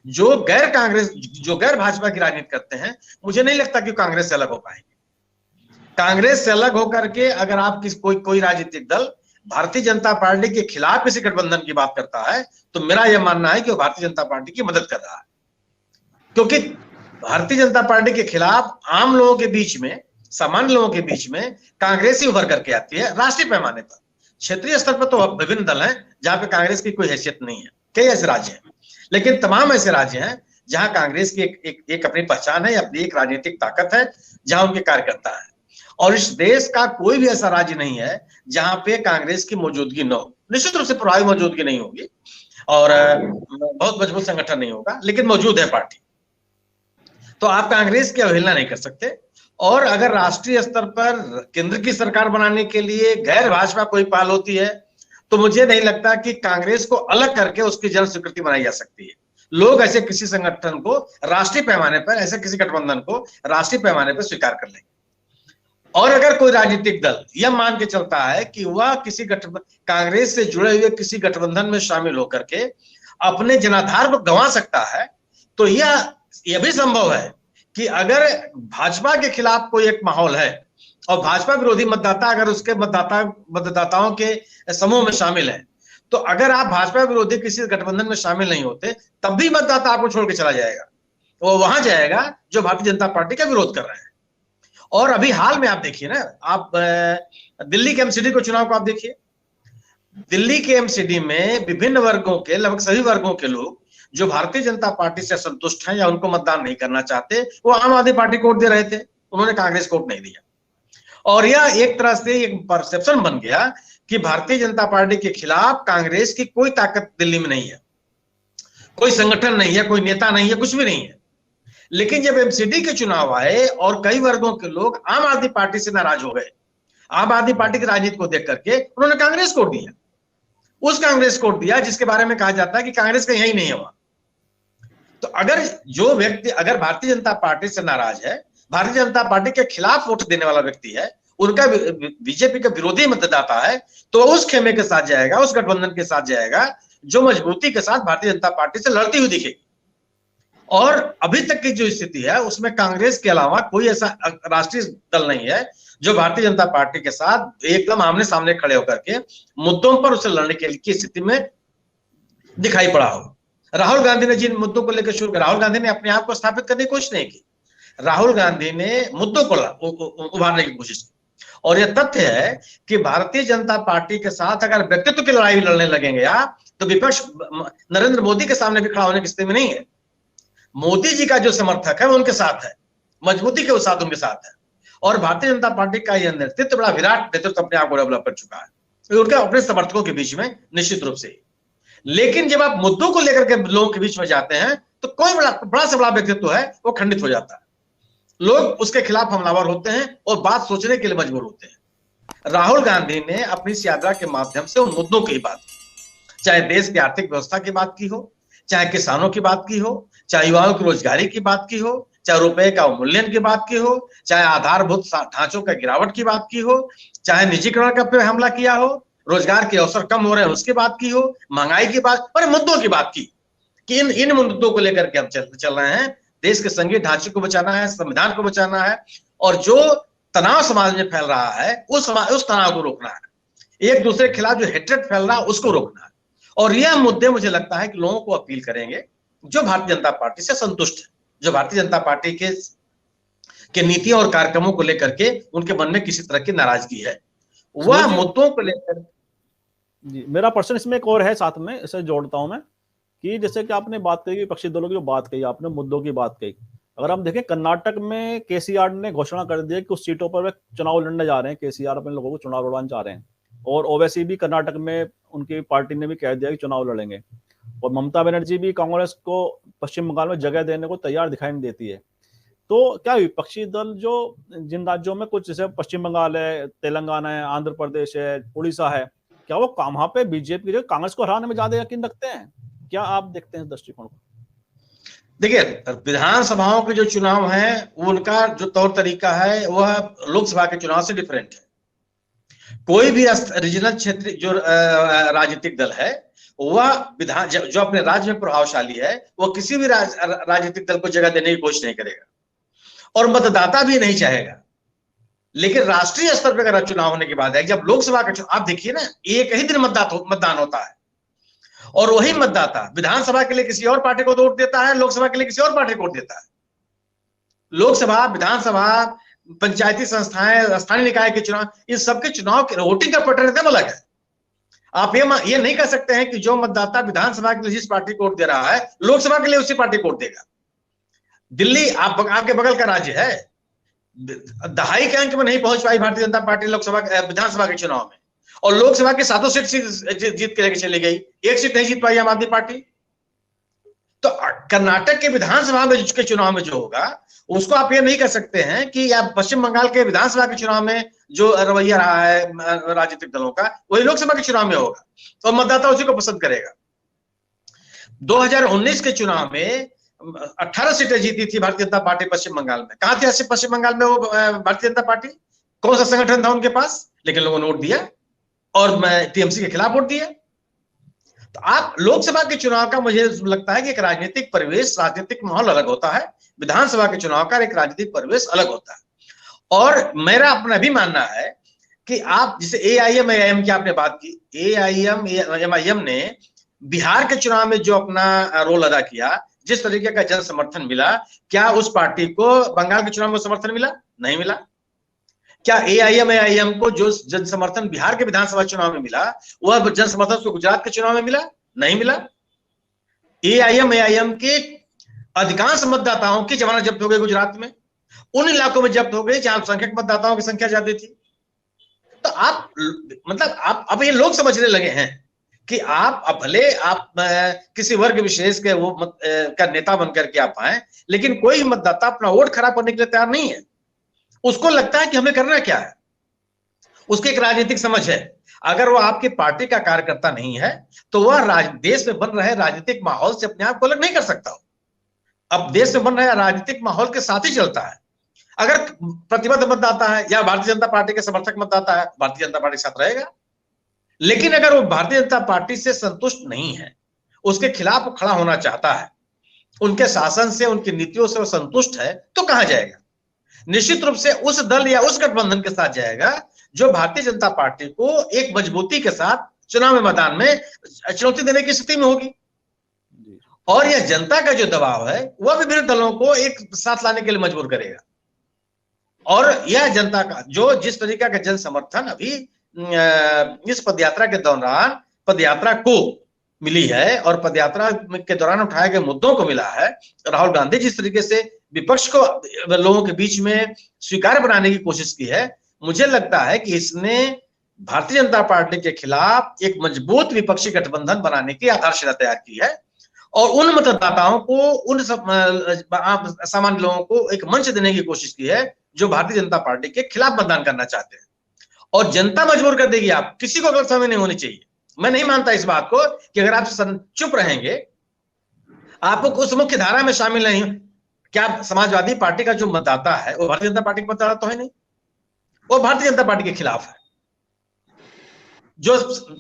जो गैर भाजपा की राजनीति करते हैं, मुझे नहीं लगता कि कांग्रेस से अलग हो पाएंगे। कांग्रेस से अलग होकर के अगर आप कोई राजनीतिक दल भारतीय जनता पार्टी के खिलाफ किसी गठबंधन की बात करता है तो मेरा यह मानना है कि वो भारतीय जनता पार्टी की मदद कर रहा है, क्योंकि भारतीय जनता पार्टी के खिलाफ आम लोगों के बीच में, सामान्य लोगों के बीच में कांग्रेस ही उभर करके आती है। राष्ट्रीय पैमाने पर, क्षेत्रीय स्तर पर तो विभिन्न दल हैं जहां पे कांग्रेस की कोई हैसियत नहीं है, कई ऐसे राज्य हैं, लेकिन तमाम ऐसे राज्य हैं जहां कांग्रेस की एक अपनी पहचान है, अपनी एक राजनीतिक ताकत है, जहां उनके कार्यकर्ता है। और इस देश का कोई भी ऐसा राज्य नहीं है जहां पे कांग्रेस की मौजूदगी न हो। निश्चित रूप से प्रभावी मौजूदगी नहीं होगी और बहुत मजबूत संगठन नहीं होगा, लेकिन मौजूद है पार्टी, तो आप कांग्रेस की अवहेलना नहीं कर सकते। और अगर राष्ट्रीय स्तर पर केंद्र की सरकार बनाने के लिए गैर भाजपा कोई पहल होती है तो मुझे नहीं लगता कि कांग्रेस को अलग करके उसकी जन स्वीकृति बनाई जा सकती है। लोग ऐसे किसी संगठन को राष्ट्रीय पैमाने पर, ऐसे किसी गठबंधन को राष्ट्रीय पैमाने पर स्वीकार कर लेंगे। और अगर कोई राजनीतिक दल यह मान के चलता है कि वह किसी कांग्रेस से जुड़े हुए किसी गठबंधन में शामिल होकर के अपने जनाधार को गंवा सकता है, तो यह भी संभव है कि अगर भाजपा के खिलाफ कोई एक माहौल है और भाजपा विरोधी मतदाता अगर उसके मतदाताओं के समूह में शामिल है, तो अगर आप भाजपा विरोधी किसी गठबंधन में शामिल नहीं होते तब भी मतदाता आपको छोड़ के चला जाएगा, वो वहां जाएगा जो भारतीय जनता पार्टी का विरोध कर रहे हैं। और अभी हाल में आप देखिए ना, आप दिल्ली के एमसीडी को चुनाव को आप देखिए, दिल्ली के एमसीडी में विभिन्न वर्गों के, लगभग सभी वर्गों के लोग जो भारतीय जनता पार्टी से असंतुष्ट हैं या उनको मतदान नहीं करना चाहते, वो आम आदमी पार्टी को वोट दे रहे थे, उन्होंने कांग्रेस को वोट नहीं दिया। और यह एक तरह से एक परसेप्शन बन गया कि भारतीय जनता पार्टी के खिलाफ कांग्रेस की कोई ताकत दिल्ली में नहीं है, कोई संगठन नहीं है, कोई नेता नहीं है, कुछ भी नहीं है। लेकिन जब एमसीडी के चुनाव आए और कई वर्गों के लोग आम आदमी पार्टी से नाराज हो गए, आम आदमी पार्टी की राजनीति को देख करके उन्होंने कांग्रेस को दिया, उस कांग्रेस को दिया जिसके बारे में कहा जाता है कि कांग्रेस का यही नहीं है वहां। तो अगर जो व्यक्ति अगर भारतीय जनता पार्टी से नाराज है, भारतीय जनता पार्टी के खिलाफ वोट देने वाला व्यक्ति है, उनका बीजेपी का विरोधी मतदाता है, तो उस खेमे के साथ जाएगा, उस गठबंधन के साथ जाएगा जो मजबूती के साथ भारतीय जनता पार्टी से लड़ती हुई दिखेगी। और अभी तक की जो स्थिति है उसमें कांग्रेस के अलावा कोई ऐसा राष्ट्रीय दल नहीं है जो भारतीय जनता पार्टी के साथ एकदम आमने सामने खड़े होकर के मुद्दों पर उसे लड़ने की स्थिति में दिखाई पड़ा हो। राहुल गांधी ने जिन मुद्दों को लेकर शुरू किया, राहुल गांधी ने अपने आप को स्थापित करने की कोशिश नहीं की, राहुल गांधी ने मुद्दों को उभारने की कोशिश की। और यह तथ्य है कि भारतीय जनता पार्टी के साथ अगर व्यक्तित्व की लड़ाई लड़ने लगेंगे आप, तो विपक्ष नरेंद्र मोदी के सामने भी खड़ा होने की स्थिति में नहीं है। मोदी जी का जो समर्थक है वो उनके साथ है, मजबूती के साथ उनके साथ है। और भारतीय जनता पार्टी का यह नेतृत्व बड़ा विराट नेतृत्व अपने आप को डेवलप कर चुका है उनके अपने समर्थकों के बीच में निश्चित रूप से। लेकिन जब आप मुद्दों को लेकर के लोगों के बीच में जाते हैं तो कोई बड़ा से बड़ा व्यक्तित्व है वो खंडित हो जाता है, लोग उसके खिलाफ हमलावर होते हैं और बात सोचने के लिए मजबूर होते हैं। राहुल गांधी ने अपनी इस यात्रा के माध्यम से उन मुद्दों की बात की, चाहे देश की आर्थिक व्यवस्था की बात की हो, चाहे किसानों की बात की हो, चाहे युवाओं की रोजगारी की बात की हो, चाहे रुपए का अवमूल्यन की बात की हो, चाहे आधारभूत ढांचों का गिरावट की बात की हो, चाहे निजीकरण का पे हमला किया हो, रोजगार के अवसर कम हो रहे हैं उसकी बात की हो, महंगाई की बात, पर मुद्दों की बात की कि इन मुद्दों को लेकर के हम चल रहे हैं। देश के संघीय ढांचे को बचाना है, संविधान को बचाना है, और जो तनाव समाज में फैल रहा है उस तनाव को रोकना है, एक दूसरे के खिलाफ जो हेट्रेड फैल रहा है उसको रोकना है। और यह मुद्दे मुझे लगता है कि लोगों को अपील करेंगे जो भारतीय जनता पार्टी से संतुष्ट है, जो भारतीय जनता पार्टी के नीतियों और कार्यक्रमों को लेकर के उनके मन में किसी तरह की नाराजगी है, वह मुद्दों को लेकर। जी, मेरा प्रश्न इसमें एक और है, साथ में इसे जोड़ता हूं मैं, कि जैसे कि आपने बात कही, विपक्षी दलों की जो बात कही आपने, मुद्दों की बात कही, अगर हम देखें कर्नाटक में केसीआर ने घोषणा कर दी कि उस सीटों पर वे चुनाव लड़ने जा रहे हैं, केसीआर अपने लोगों को चुनाव लड़वाने जा रहे हैं, और ओवैसी भी कर्नाटक में उनकी पार्टी ने भी कह दिया कि चुनाव लड़ेंगे, और ममता बनर्जी भी कांग्रेस को पश्चिम बंगाल में जगह देने को तैयार दिखाई नहीं देती है। तो क्या विपक्षी दल जो जिन राज्यों में कुछ, जैसे पश्चिम बंगाल है, तेलंगाना है, आंध्र प्रदेश है, उड़ीसा है, क्या वो वहां पे बीजेपी की कांग्रेस को हराने में ज्यादा यकीन रखते हैं? क्या आप देखते हैं इस दृष्टिकोण को? देखिए, विधानसभाओं के जो चुनाव हैं उनका जो तौर तरीका है वह लोकसभा के चुनाव से डिफरेंट है। कोई भी रीजनल क्षेत्र जो राजनीतिक दल है वह विधान जो अपने राज्य में प्रभावशाली है वो किसी भी राजनीतिक दल को जगह देने की कोशिश नहीं करेगा, और मतदाता भी नहीं चाहेगा। लेकिन राष्ट्रीय स्तर पर अगर चुनाव होने के बाद है, जब लोकसभा का चुनाव, आप देखिए ना, एक ही दिन मतदान होता है, और वही मतदाता विधानसभा के लिए किसी और पार्टी को वोट देता है, लोकसभा के लिए किसी और पार्टी को वोट देता है। लोकसभा, विधानसभा, पंचायती संस्थाएं, स्थानीय निकाय के चुनाव, इन सबके चुनाव के वोटिंग का पैटर्न एकदम अलग है। आप ये नहीं कह सकते हैं कि जो मतदाता विधानसभा के लिए जिस पार्टी को वोट दे रहा है लोकसभा के लिए उसी पार्टी को वोट देगा। दिल्ली आपके बगल का राज्य है, दहाई के अंक में नहीं पहुंच पाई भारतीय जनता पार्टी विधानसभा के चुनाव में, और लोकसभा की 7 सीट जीत के लेके चली गई, 1 सीट नहीं जीत पाई आम आदमी पार्टी। तो कर्नाटक के विधानसभा में के चुनाव में जो होगा उसको आप ये नहीं कर सकते हैं कि आप पश्चिम बंगाल के विधानसभा के चुनाव में जो रवैया रहा है राजनीतिक दलों का वही लोकसभा के चुनाव में होगा, तो मतदाता उसी को पसंद करेगा। 2019 के चुनाव में 18 सीटें जीती थी भारतीय जनता पार्टी पश्चिम बंगाल में। कहां थी पश्चिम बंगाल में वो भारतीय जनता पार्टी? कौन सा संगठन था उनके पास? लेकिन लोगों ने वोट दिया और टीएमसी के खिलाफ वोट दिया। तो आप लोकसभा के चुनाव का मुझे लगता है कि एक राजनीतिक परिवेश, राजनीतिक माहौल अलग होता है, विधानसभा के चुनाव का एक राजनीतिक परिवेश अलग होता है। और मेरा अपना भी मानना है कि आप जैसे AIM की आपने बात की, MIM ने बिहार के चुनाव में जो अपना रोल अदा किया, जिस तरीके का जन समर्थन मिला, क्या उस पार्टी को बंगाल के चुनाव में समर्थन मिला? नहीं मिला। क्या AIM को जो जन समर्थन बिहार के विधानसभा चुनाव में मिला, वह जन समर्थन उसको गुजरात के चुनाव में मिला? नहीं मिला। AIM के अधिकांश मतदाताओं की जमानत जब्त हो गई गुजरात में, उन इलाकों में जब्त हो गई जहां अल्पसंख्यक मतदाताओं की संख्या ज्यादा थी। तो आप मतलब आप अब ये लोग समझने लगे हैं कि आप भले आप किसी वर्ग विशेष के वो का नेता बनकर के आप आए, लेकिन कोई मतदाता अपना वोट खराब करने के लिए तैयार नहीं है। उसको लगता है कि हमें करना क्या है, उसकी एक राजनीतिक समझ है। अगर वो आपकी पार्टी का कार्यकर्ता नहीं है तो वह देश में बन रहे राजनीतिक माहौल से अपने आप को अलग नहीं कर सकता। अब देश में बन रहे राजनीतिक माहौल के साथ ही चलता है। अगर प्रतिबद्ध मतदाता है या भारतीय जनता पार्टी के समर्थक मतदाता है, भारतीय जनता पार्टी के साथ रहेगा। लेकिन अगर वो भारतीय जनता पार्टी से संतुष्ट नहीं है, उसके खिलाफ खड़ा होना चाहता है, उनके शासन से, उनकी नीतियों से वो संतुष्ट है, तो कहां जाएगा? निश्चित रूप से उस दल या उस गठबंधन के साथ जाएगा जो भारतीय जनता पार्टी को एक मजबूती के साथ चुनाव में मैदान में चुनौती देने की स्थिति में होगी। और यह जनता का जो दबाव है वह विभिन्न दलों को एक साथ लाने के लिए मजबूर करेगा। और यह जनता का जो जिस तरीका का जन समर्थन अभी इस पदयात्रा के दौरान पदयात्रा को मिली है और पदयात्रा के दौरान उठाए गए मुद्दों को मिला है, राहुल गांधी जिस तरीके से विपक्ष को लोगों के बीच में स्वीकार बनाने की कोशिश की है, मुझे लगता है कि इसने भारतीय जनता पार्टी के खिलाफ एक मजबूत विपक्षी गठबंधन बनाने की आधारशिला तैयार की है और उन मतदाताओं को, उन सामान्य लोगों को एक मंच देने की कोशिश की है जो भारतीय जनता पार्टी के खिलाफ मतदान करना चाहते हैं। और जनता मजबूर कर देगी, आप किसी को गलतफहमी नहीं होनी चाहिए। मैं नहीं मानता इस बात को कि अगर आप चुप रहेंगे, आप उस मुख्य धारा में शामिल नहीं, क्या समाजवादी पार्टी का जो मतदाता है वो भारतीय जनता पार्टी का मतदाता तो है नहीं, वो भारतीय जनता पार्टी के खिलाफ है। जो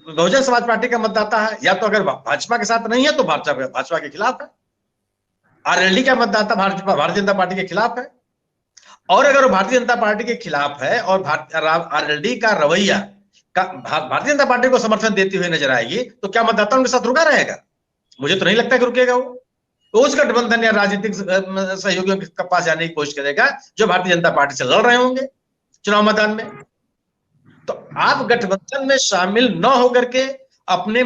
बहुजन समाज पार्टी का मतदाता है या तो अगर भाजपा के साथ नहीं है तो भाजपा के खिलाफ है। RLD का मतदाता भारतीय जनता पार्टी के खिलाफ है। और अगर वो भारतीय जनता पार्टी के खिलाफ है और RLD का रवैया भारतीय जनता पार्टी को समर्थन देती हुई नजर आएगी, तो क्या मतदाता उनके साथ रुका रहेगा? मुझे तो नहीं लगता कि रुकेगा वो। तो उस गठबंधन या राजनीतिक सहयोगियों के पास जाने की कोशिश करेगा जो भारतीय जनता पार्टी से लड़ रहे होंगे चुनाव मैदान में। तो आप गठबंधन में शामिल न होकर के अपने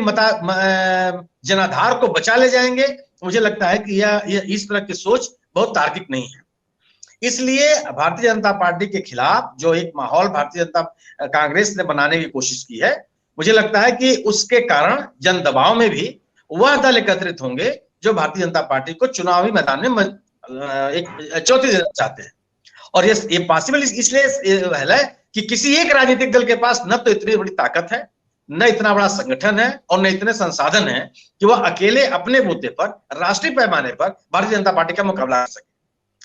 जनाधार को बचा ले जाएंगे। मुझे लगता है कि यह इस तरह की सोच बहुत तार्किक नहीं है। इसलिए भारतीय जनता पार्टी के खिलाफ जो एक माहौल भारतीय जनता कांग्रेस ने बनाने की कोशिश की है, मुझे लगता है कि उसके कारण जन दबाव में भी वह दल एकत्रित होंगे जो भारतीय जनता पार्टी को चुनावी मैदान में एक चुनौती देना चाहते हैं। और ये पॉसिबल इसलिए है कि किसी एक राजनीतिक दल के पास न तो इतनी बड़ी ताकत है, न इतना बड़ा संगठन है और न इतने संसाधन है कि वह अकेले अपने मुद्दे पर राष्ट्रीय पैमाने पर भारतीय जनता पार्टी का मुकाबला कर सके।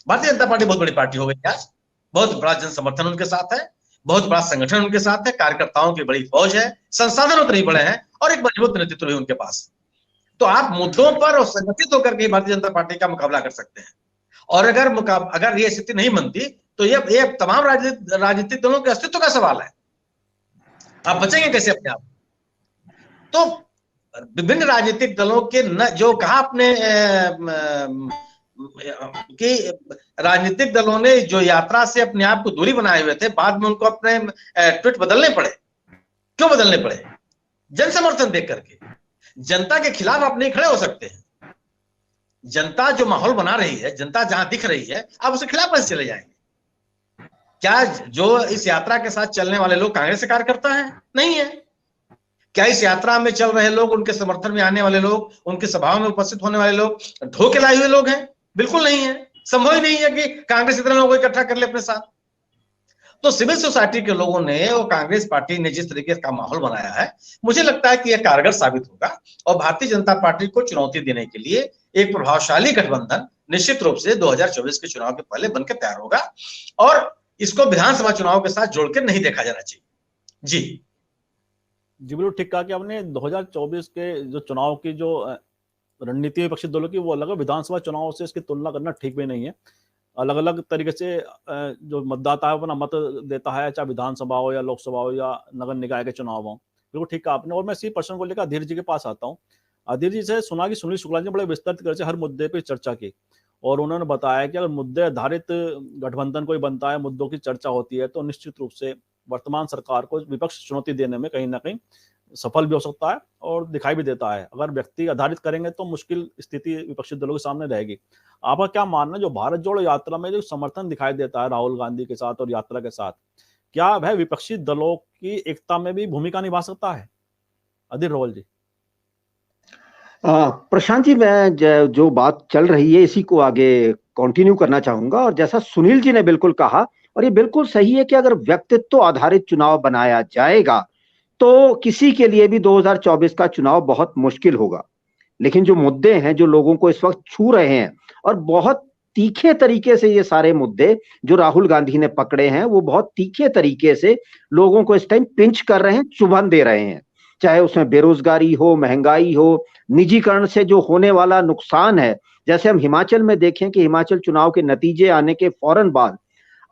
भारतीय जनता पार्टी बहुत बड़ी पार्टी हो गई आज, बहुत बड़ा जन समर्थन उनके साथ है, बहुत बड़ा संगठन उनके साथ है, कार्यकर्ताओं की बड़ी फौज है, संसाधन उतने बड़े हैं और एक मजबूत नेतृत्व है उनके पास। तो आप मुद्दों पर और संगठित होकर के भारतीय जनता पार्टी का मुकाबला कर सकते हैं। और अगर ये स्थिति नहीं बनती तो ये तमाम राजनीतिक दलों के अस्तित्व का सवाल है। आप बचेंगे कैसे अपने आप? तो विभिन्न राजनीतिक दलों के जो कहा आपने कि राजनीतिक दलों ने जो यात्रा से अपने आप को दूरी बनाए हुए थे, बाद में उनको अपने ट्वीट बदलने पड़े। क्यों बदलने पड़े? जन समर्थन देख करके। जनता के खिलाफ आप नहीं खड़े हो सकते हैं। जनता जो माहौल बना रही है, जनता जहां दिख रही है, आप उसके खिलाफ कैसे चले जाएंगे? क्या जो इस यात्रा के साथ चलने वाले लोग कांग्रेस के कार्यकर्ता हैं? नहीं है। क्या इस यात्रा में चल रहे लोग, उनके समर्थन में आने वाले लोग, उनके सभाओं में उपस्थित होने वाले लोग धोखे लाए हुए लोग हैं? बिल्कुल नहीं है। संभव ही नहीं है कि कांग्रेस इतने लोगों को इकट्ठा कर ले अपने साथ। तो सिविल सोसाइटी के लोगों ने और कांग्रेस पार्टी ने जिस तरीके का माहौल बनाया है, मुझे लगता है कि यह कारगर साबित होगा और भारतीय जनता पार्टी को चुनौती देने के लिए एक प्रभावशाली गठबंधन निश्चित रूप से 2024 के चुनाव के पहले बनकर तैयार होगा और इसको विधानसभा चुनाव के साथ जोड़कर नहीं देखा जाना चाहिए। जी बिल्कुल ठीक कहा कि आपने 2024 के जो चुनाव की जो रणनीति विपक्षी दलों की वो अलग है, विधानसभा चुनाव से इसकी तुलना करना ठीक भी नहीं है। अलग अलग तरीके से जो मतदाता है अपना मत देता है, चाहे विधानसभा हो या लोकसभा हो या नगर निकाय के चुनाव हो। बिल्कुल ठीक कहा आपने। और मैं इसी प्रश्न को लेकर अधीर जी के पास आता हूँ। अधीर जी से सुना कि सुनील शुक्ला जी ने बड़े विस्तृत तरीके से हर मुद्दे पर चर्चा की और उन्होंने बताया कि अगर मुद्दे आधारित गठबंधन कोई बनता है, मुद्दों की चर्चा होती है, तो निश्चित रूप से वर्तमान सरकार को विपक्ष चुनौती देने में कहीं ना कहीं सफल भी हो सकता है और दिखाई भी देता है। अगर व्यक्ति आधारित करेंगे तो मुश्किल स्थिति विपक्षी दलों के सामने रहेगी। आपका क्या मानना है, जो भारत जोड़ो यात्रा में जो समर्थन दिखाई देता है राहुल गांधी के साथ और यात्रा के साथ, क्या वह विपक्षी दलों की एकता में भी भूमिका निभा सकता है? अधीर रोहल जी। प्रशांत जी, मैं जो बात चल रही है इसी को आगे कंटिन्यू करना चाहूंगा। और जैसा सुनील जी ने बिल्कुल कहा, और ये बिल्कुल सही है कि अगर व्यक्तित्व आधारित चुनाव बनाया जाएगा तो किसी के लिए भी 2024 का चुनाव बहुत मुश्किल होगा। लेकिन जो मुद्दे हैं जो लोगों को इस वक्त छू रहे हैं, और बहुत तीखे तरीके से ये सारे मुद्दे जो राहुल गांधी ने पकड़े हैं, वो बहुत तीखे तरीके से लोगों को इस टाइम पिंच कर रहे हैं, चुभन दे रहे हैं। चाहे उसमें बेरोजगारी हो, महंगाई हो, निजीकरण से जो होने वाला नुकसान है। जैसे हम हिमाचल में देखें कि हिमाचल चुनाव के नतीजे आने के फौरन बाद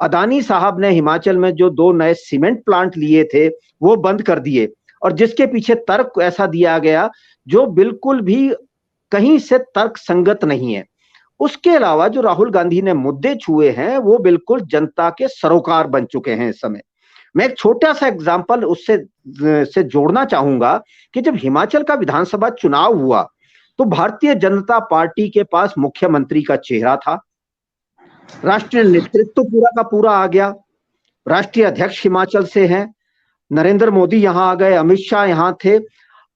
अदानी साहब ने हिमाचल में जो 2 नए सीमेंट प्लांट लिए थे वो बंद कर दिए, और जिसके पीछे तर्क ऐसा दिया गया जो बिल्कुल भी कहीं से तर्क संगत नहीं है। उसके अलावा जो राहुल गांधी ने मुद्दे छुए हैं वो बिल्कुल जनता के सरोकार बन चुके हैं इस समय। मैं एक छोटा सा एग्जांपल उससे जोड़ना चाहूंगा कि जब हिमाचल का विधानसभा चुनाव हुआ तो भारतीय जनता पार्टी के पास मुख्यमंत्री का चेहरा था, राष्ट्रीय नेतृत्व पूरा का पूरा आ गया, राष्ट्रीय अध्यक्ष हिमाचल से हैं, नरेंद्र मोदी यहां आ गए, अमित शाह यहां थे,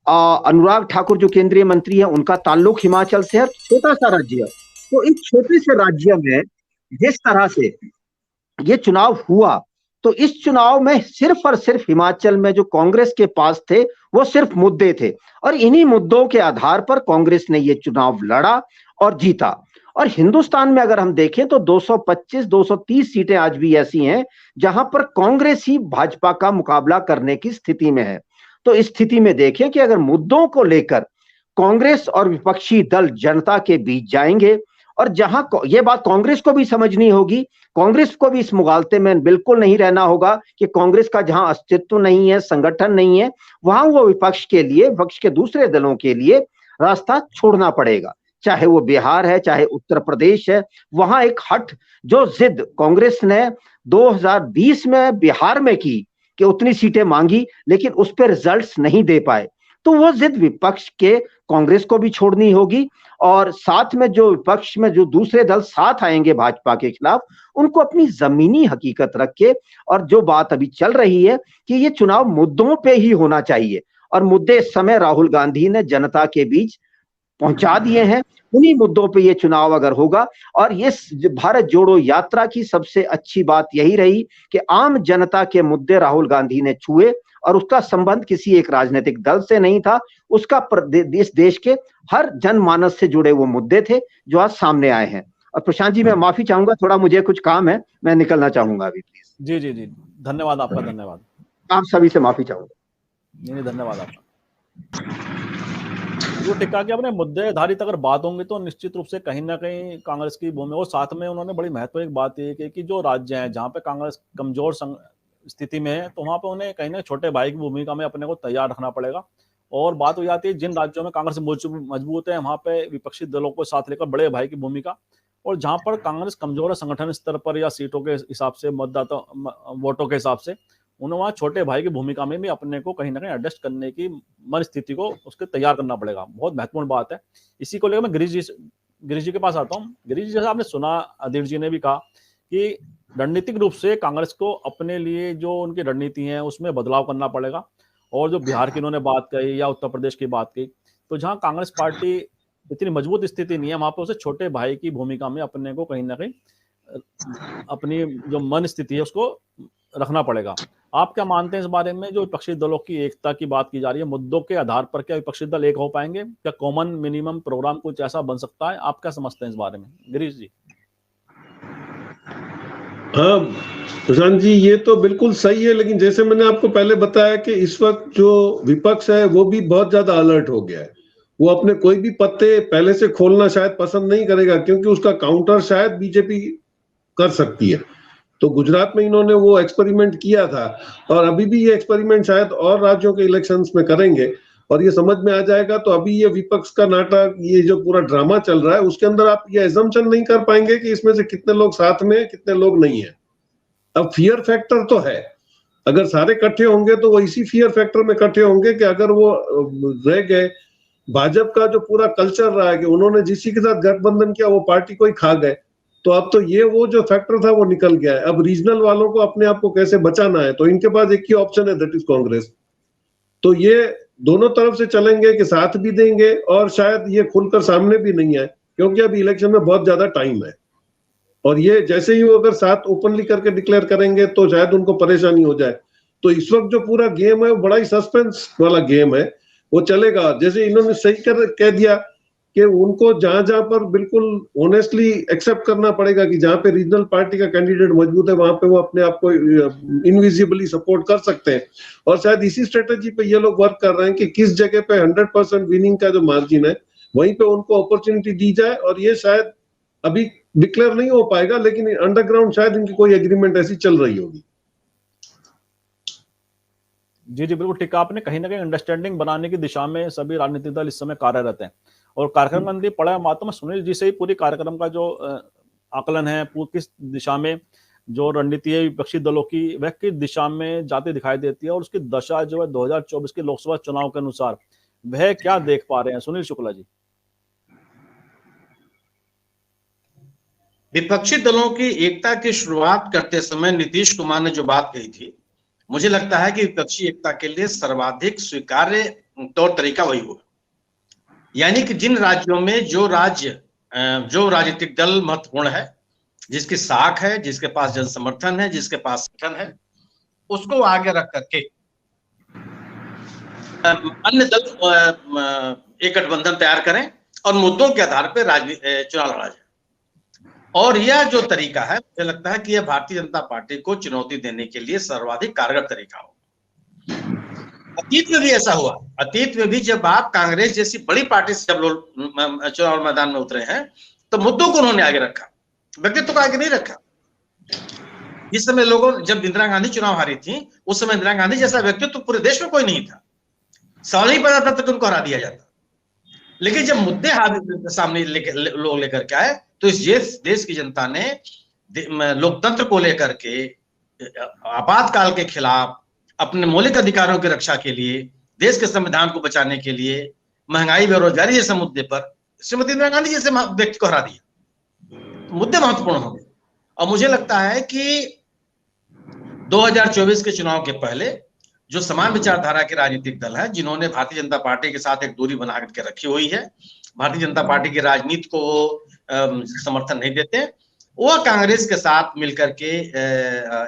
अनुराग ठाकुर जो केंद्रीय मंत्री है उनका ताल्लुक हिमाचल से है। छोटा सा राज्य, तो इस छोटे से राज्य में जिस तरह से ये चुनाव हुआ, तो इस चुनाव में सिर्फ और सिर्फ हिमाचल में जो कांग्रेस के पास थे वो सिर्फ मुद्दे थे, और इन्हीं मुद्दों के आधार पर कांग्रेस ने ये चुनाव लड़ा और जीता। और हिंदुस्तान में अगर हम देखें तो 225-230 सीटें आज भी ऐसी हैं जहां पर कांग्रेस ही भाजपा का मुकाबला करने की स्थिति में है। तो इस स्थिति में देखें कि अगर मुद्दों को लेकर कांग्रेस और विपक्षी दल जनता के बीच जाएंगे, और जहां ये बात कांग्रेस को भी समझनी होगी, कांग्रेस को भी इस मुगालते में बिल्कुल नहीं रहना होगा कि कांग्रेस का जहां अस्तित्व नहीं है, संगठन नहीं है, वहां वो विपक्ष के लिए, विपक्ष के दूसरे दलों के लिए रास्ता छोड़ना पड़ेगा। चाहे वो बिहार है, चाहे उत्तर प्रदेश है, वहां एक हट जो जिद कांग्रेस ने 2020 में बिहार में की कि उतनी सीटें मांगी लेकिन उस पर रिजल्ट्स नहीं दे पाए, तो वो जिद विपक्ष के कांग्रेस को भी छोड़नी होगी। और साथ में जो विपक्ष में जो दूसरे दल साथ आएंगे भाजपा के खिलाफ, उनको अपनी जमीनी हकीकत रख के, और जो बात अभी चल रही है कि ये चुनाव मुद्दों पे ही होना चाहिए, और मुद्दे इस समय राहुल गांधी ने जनता के बीच पहुंचा दिए हैं, उन्हीं मुद्दों पे ये चुनाव अगर होगा। और ये भारत जोड़ो यात्रा की सबसे अच्छी बात यही रही कि आम जनता के मुद्दे राहुल गांधी ने छुए, और उसका संबंध किसी एक राजनीतिक दल से नहीं था, उसका इस देश के हर जनमानस से जुड़े वो मुद्दे थे जो आज सामने आए हैं। और प्रशांत जी, मैं माफी चाहूंगा, थोड़ा मुझे कुछ काम है, मैं निकलना चाहूंगा अभी प्लीज। जी जी जी, धन्यवाद आपका, धन्यवाद। आप सभी से माफी चाहूंगा। नहीं, धन्यवाद आपका। जो टिक्का के अपने मुद्दे आधारित अगर बात होंगी तो निश्चित रूप से कहीं ना कहीं कांग्रेस की भूमिका, और साथ में उन्होंने बड़ी महत्वपूर्ण बात ये की कि जो राज्य हैं जहाँ पे कांग्रेस कमजोर स्थिति में है, तो वहां पे उन्हें कहीं ना छोटे भाई की भूमिका में अपने को तैयार रखना पड़ेगा। और बात हो जाती है जिन राज्यों में कांग्रेस मजबूत है, वहां पे विपक्षी दलों को साथ लेकर बड़े भाई की भूमिका, और जहां पर कांग्रेस कमजोर है संगठन स्तर पर या सीटों के हिसाब से, मतदाता वोटों के हिसाब से, उन्हें वहाँ छोटे भाई की भूमिका में भी अपने को कहीं ना कहीं एडजस्ट करने की मन स्थिति को उसके तैयार करना पड़ेगा। बहुत महत्वपूर्ण बात है। इसी को लेकर मैं गिरीश जी के पास आता हूँ। गिरीश जी, जैसा आपने सुना, अधीर जी ने भी कहा कि रणनीतिक रूप से कांग्रेस को अपने लिए जो उनकी रणनीति है उसमें बदलाव करना पड़ेगा। और जो बिहार की उन्होंने बात कही या उत्तर प्रदेश की बात की, तो जहाँ कांग्रेस पार्टी इतनी मजबूत स्थिति नहीं है, वहां पर उसे छोटे भाई की भूमिका में अपने को कहीं ना कहीं अपनी जो मन स्थिति है उसको रखना पड़ेगा। आप क्या मानते हैं इस बारे में? जो विपक्षी दलों की एकता की बात की जा रही है, मुद्दों के आधार पर क्या विपक्षी दल एक हो पाएंगे? क्या कॉमन मिनिमम प्रोग्राम कुछ ऐसा बन सकता है? आप क्या समझते हैं इस बारे में, गिरीश जी? हाँ प्रशांत जी, ये तो बिल्कुल सही है, लेकिन जैसे मैंने आपको पहले बताया कि इस वक्त जो विपक्ष है वो भी बहुत ज्यादा अलर्ट हो गया है। वो अपने कोई भी पत्ते पहले से खोलना शायद पसंद नहीं करेगा, क्योंकि उसका काउंटर शायद बीजेपी कर सकती है। तो गुजरात में इन्होंने वो एक्सपेरिमेंट किया था, और अभी भी ये एक्सपेरिमेंट शायद और राज्यों के इलेक्शंस में करेंगे, और ये समझ में आ जाएगा। तो अभी ये विपक्ष का नाटक, ये जो पूरा ड्रामा चल रहा है, उसके अंदर आप ये एजम्पशन नहीं कर पाएंगे कि इसमें से कितने लोग साथ में, कितने लोग नहीं है। अब फियर फैक्टर तो है, अगर सारे इकट्ठे होंगे तो वो इसी फियर फैक्टर में इकट्ठे होंगे कि अगर वो रह गए, भाजपा का जो पूरा कल्चर रहा है कि उन्होंने जिसी के साथ गठबंधन किया वो पार्टी को ही खा गए, तो अब तो ये वो जो फैक्टर था वो निकल गया है। अब रीजनल वालों को अपने आप को कैसे बचाना है, तो इनके पास एक ही ऑप्शन है, दैट इज कांग्रेस। तो ये दोनों तरफ से चलेंगे कि साथ भी देंगे, और शायद ये खुलकर सामने भी नहीं है, क्योंकि अभी इलेक्शन में बहुत ज्यादा टाइम है। और ये जैसे ही वो अगर साथ ओपनली करके डिक्लेयर करेंगे तो शायद उनको परेशानी हो जाए। तो इस वक्त जो पूरा गेम है वो बड़ा ही सस्पेंस वाला गेम है, वो चलेगा। जैसे इन्होंने सही कह दिया कि उनको जहां जहां पर बिल्कुल ऑनेस्टली एक्सेप्ट करना पड़ेगा कि जहां पे रीजनल पार्टी का कैंडिडेट मजबूत है, वहां पे वो अपने आप को इनविजिबली सपोर्ट कर सकते हैं। और शायद इसी स्ट्रेटेजी पे ये लोग वर्क कर रहे हैं कि किस जगह पे 100% विनिंग का जो मार्जिन है वहीं पे उनको अपॉर्चुनिटी दी जाए। और ये शायद अभी डिक्लेयर नहीं हो पाएगा, लेकिन अंडरग्राउंड शायद इनकी कोई एग्रीमेंट ऐसी चल रही होगी। जी जी बिल्कुल ठीक, आपने कहीं ना कहीं अंडरस्टैंडिंग बनाने की दिशा में सभी राजनीतिक दल इस समय कार्यरत हैं। और कार्यक्रम बंदी पड़ा मात्र में सुनील जी से ही पूरी कार्यक्रम का जो आकलन है, किस दिशा में जो रणनीति है विपक्षी दलों की, वह किस दिशा में जाती दिखाई देती है, और उसकी दशा जो है 2024 के लोकसभा चुनाव के अनुसार वह क्या देख पा रहे हैं, सुनील शुक्ला जी। विपक्षी दलों की एकता की शुरुआत करते समय नीतीश कुमार ने जो बात कही थी, मुझे लगता है कि विपक्षी एकता के लिए सर्वाधिक स्वीकार्य तौर तरीका वही होगा। यानी कि जिन राज्यों में जो राजनीतिक दल महत्वपूर्ण है, जिसकी साख है, जिसके पास जन समर्थन है, जिसके पास संगठन है, उसको आगे रख करके अन्य दल एक गठबंधन तैयार करें और मुद्दों के आधार पर चुनाव लड़ा जाए। और यह जो तरीका है, मुझे लगता है कि यह भारतीय जनता पार्टी को चुनौती देने के लिए सर्वाधिक कारगर तरीका हो। अतीत में भी ऐसा हुआ। अतीत में भी जब आप कांग्रेस जैसी बड़ी पार्टी से जब लोग चुनाव मैदान में उतरे हैं, तो मुद्दों को उन्होंने आगे रखा, व्यक्तित्व को आगे नहीं रखा। इस समय लोगों, जब इंदिरा गांधी चुनाव हारी थी, उस समय इंदिरा गांधी जैसा व्यक्तित्व पूरे देश में कोई नहीं था। सवाल नहीं पता था तो उनको हरा दिया जाता। लेकिन जब मुद्दे सामने लोग लेकर के आए, तो इस देश की जनता ने लोकतंत्र को लेकर के, आपातकाल के खिलाफ, अपने मौलिक अधिकारों की रक्षा के लिए, देश के संविधान को बचाने के लिए, महंगाई बेरोजगारी जैसे मुद्दे पर श्रीमती इंदिरा गांधी जैसे व्यक्ति को हरा दिया। मुद्दे महत्वपूर्ण होंगे। और मुझे लगता है कि 2024 के चुनाव के पहले जो समान विचारधारा के राजनीतिक दल है, जिन्होंने भारतीय जनता पार्टी के साथ एक दूरी बना करके रखी हुई है, भारतीय जनता पार्टी की राजनीति को समर्थन नहीं देते, वो कांग्रेस के साथ मिलकर के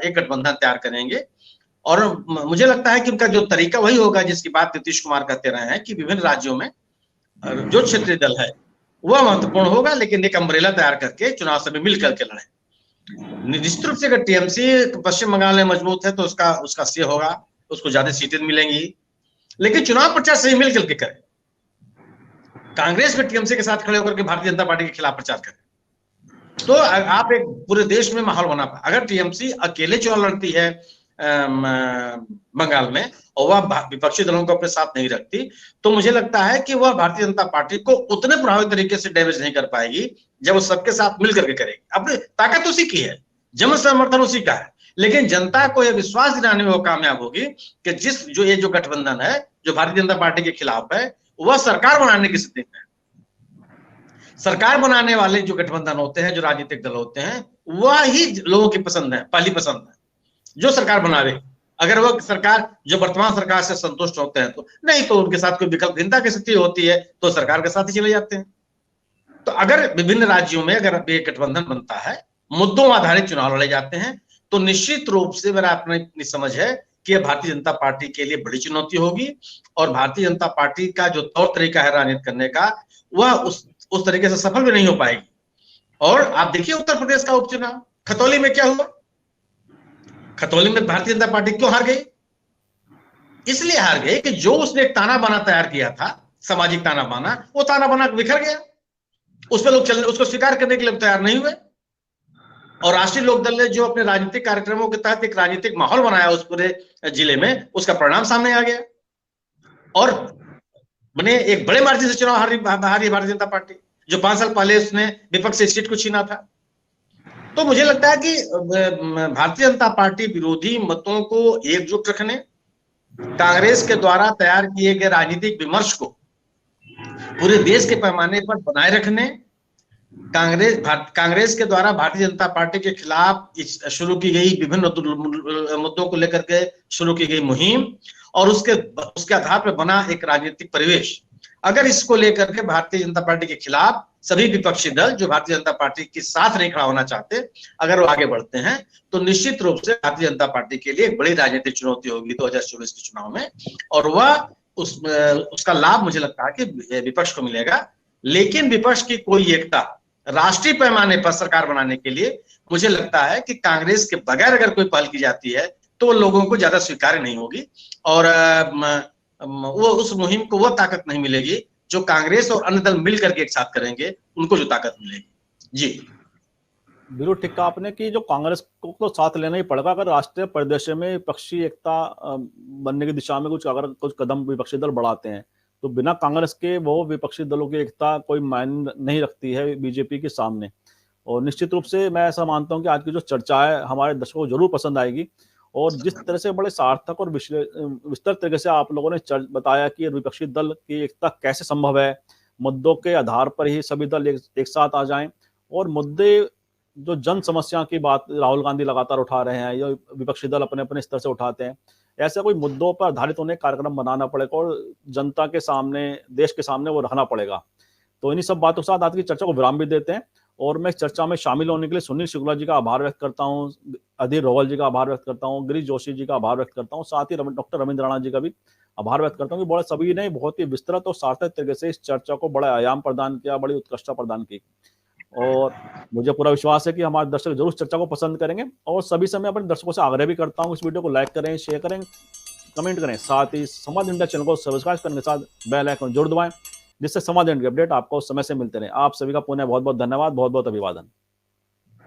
एक गठबंधन तैयार करेंगे। और मुझे लगता है कि उनका जो तरीका वही होगा जिसकी बात नीतीश कुमार कहते रहे हैं कि विभिन्न राज्यों में जो क्षेत्रीय दल है वह महत्वपूर्ण होगा, लेकिन एक अम्ब्रेला तैयार करके चुनाव सभी मिल करके लड़े। निश्चित रूप से अगर टीएमसी पश्चिम बंगाल में मजबूत है तो उसका श्रेय होगा, उसको ज्यादा सीटें मिलेंगी। लेकिन चुनाव प्रचार सही मिल करके करें। कांग्रेस में टीएमसी के साथ खड़े होकर के भारतीय जनता पार्टी के खिलाफ प्रचार करें, तो आप एक पूरे देश में माहौल बना पाए। अगर टीएमसी अकेले चुनाव लड़ती है बंगाल में और वह विपक्षी दलों को अपने साथ नहीं रखती, तो मुझे लगता है कि वह भारतीय जनता पार्टी को उतने प्रभावी तरीके से डैमेज नहीं कर पाएगी जब वो सबके साथ मिल करके करेगी। अपनी ताकत उसी की है, जन समर्थन उसी का है, लेकिन जनता को यह विश्वास दिलाने में वो कामयाब होगी कि ये जो गठबंधन है जो भारतीय जनता पार्टी के खिलाफ है, वह सरकार बनाने की स्थिति में है। सरकार बनाने वाले जो गठबंधन होते हैं, जो राजनीतिक दल होते हैं, वह ही लोगों की पसंद है, पहली पसंद है जो सरकार बनावे। अगर वह सरकार जो वर्तमान सरकार से संतुष्ट होते हैं तो नहीं, तो उनके साथ कोई विकल्पहीनता की स्थिति होती है तो सरकार के साथ ही चले जाते हैं। तो अगर विभिन्न राज्यों में अगर एक गठबंधन बनता है, मुद्दों आधारित चुनाव लड़े जाते हैं, तो निश्चित रूप से मेरा अपनी समझ है कि यह भारतीय जनता पार्टी के लिए बड़ी चुनौती होगी। और भारतीय जनता पार्टी का जो तौर तरीका है राजनीति करने का, वह उस तरीके से सफल भी नहीं हो पाएगी। और आप देखिए उत्तर प्रदेश का उपचुनाव, खतौली में क्या हुआ? खतौली में भारतीय जनता पार्टी क्यों हार गई? इसलिए हार गई कि जो उसने एक ताना बाना तैयार किया था सामाजिक ताना बाना, वो ताना बाना बिखर गया, उस पर लोग उसको स्वीकार करने के लिए तैयार नहीं हुए। और राष्ट्रीय लोकदल ने जो अपने राजनीतिक कार्यक्रमों के तहत एक राजनीतिक माहौल बनाया उस पूरे जिले में, उसका परिणाम सामने आ गया और बने एक बड़े मार्जिन से चुनाव हारी भारतीय जनता पार्टी, जो 5 साल पहले उसने विपक्ष से सीट को छीना था। तो मुझे लगता है कि भारतीय जनता पार्टी विरोधी मतों को एकजुट रखने, कांग्रेस के द्वारा तैयार किए गए राजनीतिक विमर्श को पूरे देश के पैमाने पर बनाए रखने, कांग्रेस के द्वारा भारतीय जनता पार्टी के खिलाफ शुरू की गई विभिन्न मुद्दों को लेकर के शुरू की गई मुहिम और उसके आधार पर बना एक राजनीतिक परिवेश, अगर इसको लेकर के भारतीय जनता पार्टी के खिलाफ सभी विपक्षी दल जो भारतीय जनता पार्टी के साथ नहीं खड़ा होना चाहते, अगर वो आगे बढ़ते हैं तो निश्चित रूप से भारतीय जनता पार्टी के लिए एक बड़ी राजनीतिक चुनौती होगी 2024 के चुनाव में, और वह उसका लाभ मुझे लगता है कि विपक्ष को मिलेगा। लेकिन विपक्ष की कोई एकता राष्ट्रीय पैमाने पर सरकार बनाने के लिए मुझे लगता है कि कांग्रेस के बगैर अगर कोई पहल की जाती है तो लोगों को ज्यादा स्वीकार्य नहीं होगी और वो उस मुहिम को वो ताकत नहीं मिलेगी जो कांग्रेस और अन्य दल मिलकर के एक साथ करेंगे, उनको जो ताकत मिलेगी। जी बिल्कुल ठीक कहा आपने कि जो कांग्रेस को तो साथ लेना ही पड़ेगा अगर राष्ट्रीय परिदृश्य में विपक्षी एकता बनने की दिशा में अगर कुछ कदम विपक्षी दल बढ़ाते हैं, तो बिना कांग्रेस के वो विपक्षी दलों की एकता कोई मायने नहीं रखती है बीजेपी के सामने। और निश्चित रूप से मैं ऐसा मानता हूं कि आज की जो चर्चा है हमारे दर्शकों को जरूर पसंद आएगी, और जिस तरह से बड़े सार्थक और विस्तृत तरीके से आप लोगों ने बताया कि विपक्षी दल की एकता कैसे संभव है, मुद्दों के आधार पर ही सभी दल एक साथ आ जाएं, और मुद्दे जो जन समस्या की बात राहुल गांधी लगातार उठा रहे हैं या विपक्षी दल अपने अपने स्तर से उठाते हैं, ऐसा कोई मुद्दों पर आधारित उन्हें कार्यक्रम बनाना पड़ेगा और जनता के सामने, देश के सामने वो रखना पड़ेगा। तो इन्हीं सब बातों के साथ आज की चर्चा को विराम भी देते हैं, और मैं चर्चा में शामिल होने के लिए सुनील शुक्ला जी का आभार व्यक्त करता हूँ, अधीर रोहल जी का आभार व्यक्त करता हूँ, गिरीश जोशी जी का आभार व्यक्त करता हूँ, साथ ही डॉक्टर रविंद्र राणा जी का भी आभार व्यक्त करता हूँ कि बड़े सभी ने बहुत ही विस्तृत और सार्थक तरीके से इस चर्चा को बड़ा आयाम प्रदान किया, बड़ी उत्कृष्टता प्रदान की, और मुझे पूरा विश्वास है कि हमारे दर्शक जरूर चर्चा को पसंद करेंगे। और सभी समय अपने दर्शकों से आग्रह भी करता हूँ इस वीडियो को लाइक करें, शेयर करें, कमेंट करें, साथ ही संवाद इंडिया चैनल को सब्सक्राइब करने के साथ बेल आइकन जरूर दबाएं, जिससे संवाद इंडिया के अपडेट आपको समय से मिलते रहे। आप सभी का पुनः बहुत बहुत धन्यवाद, बहुत बहुत अभिवादन।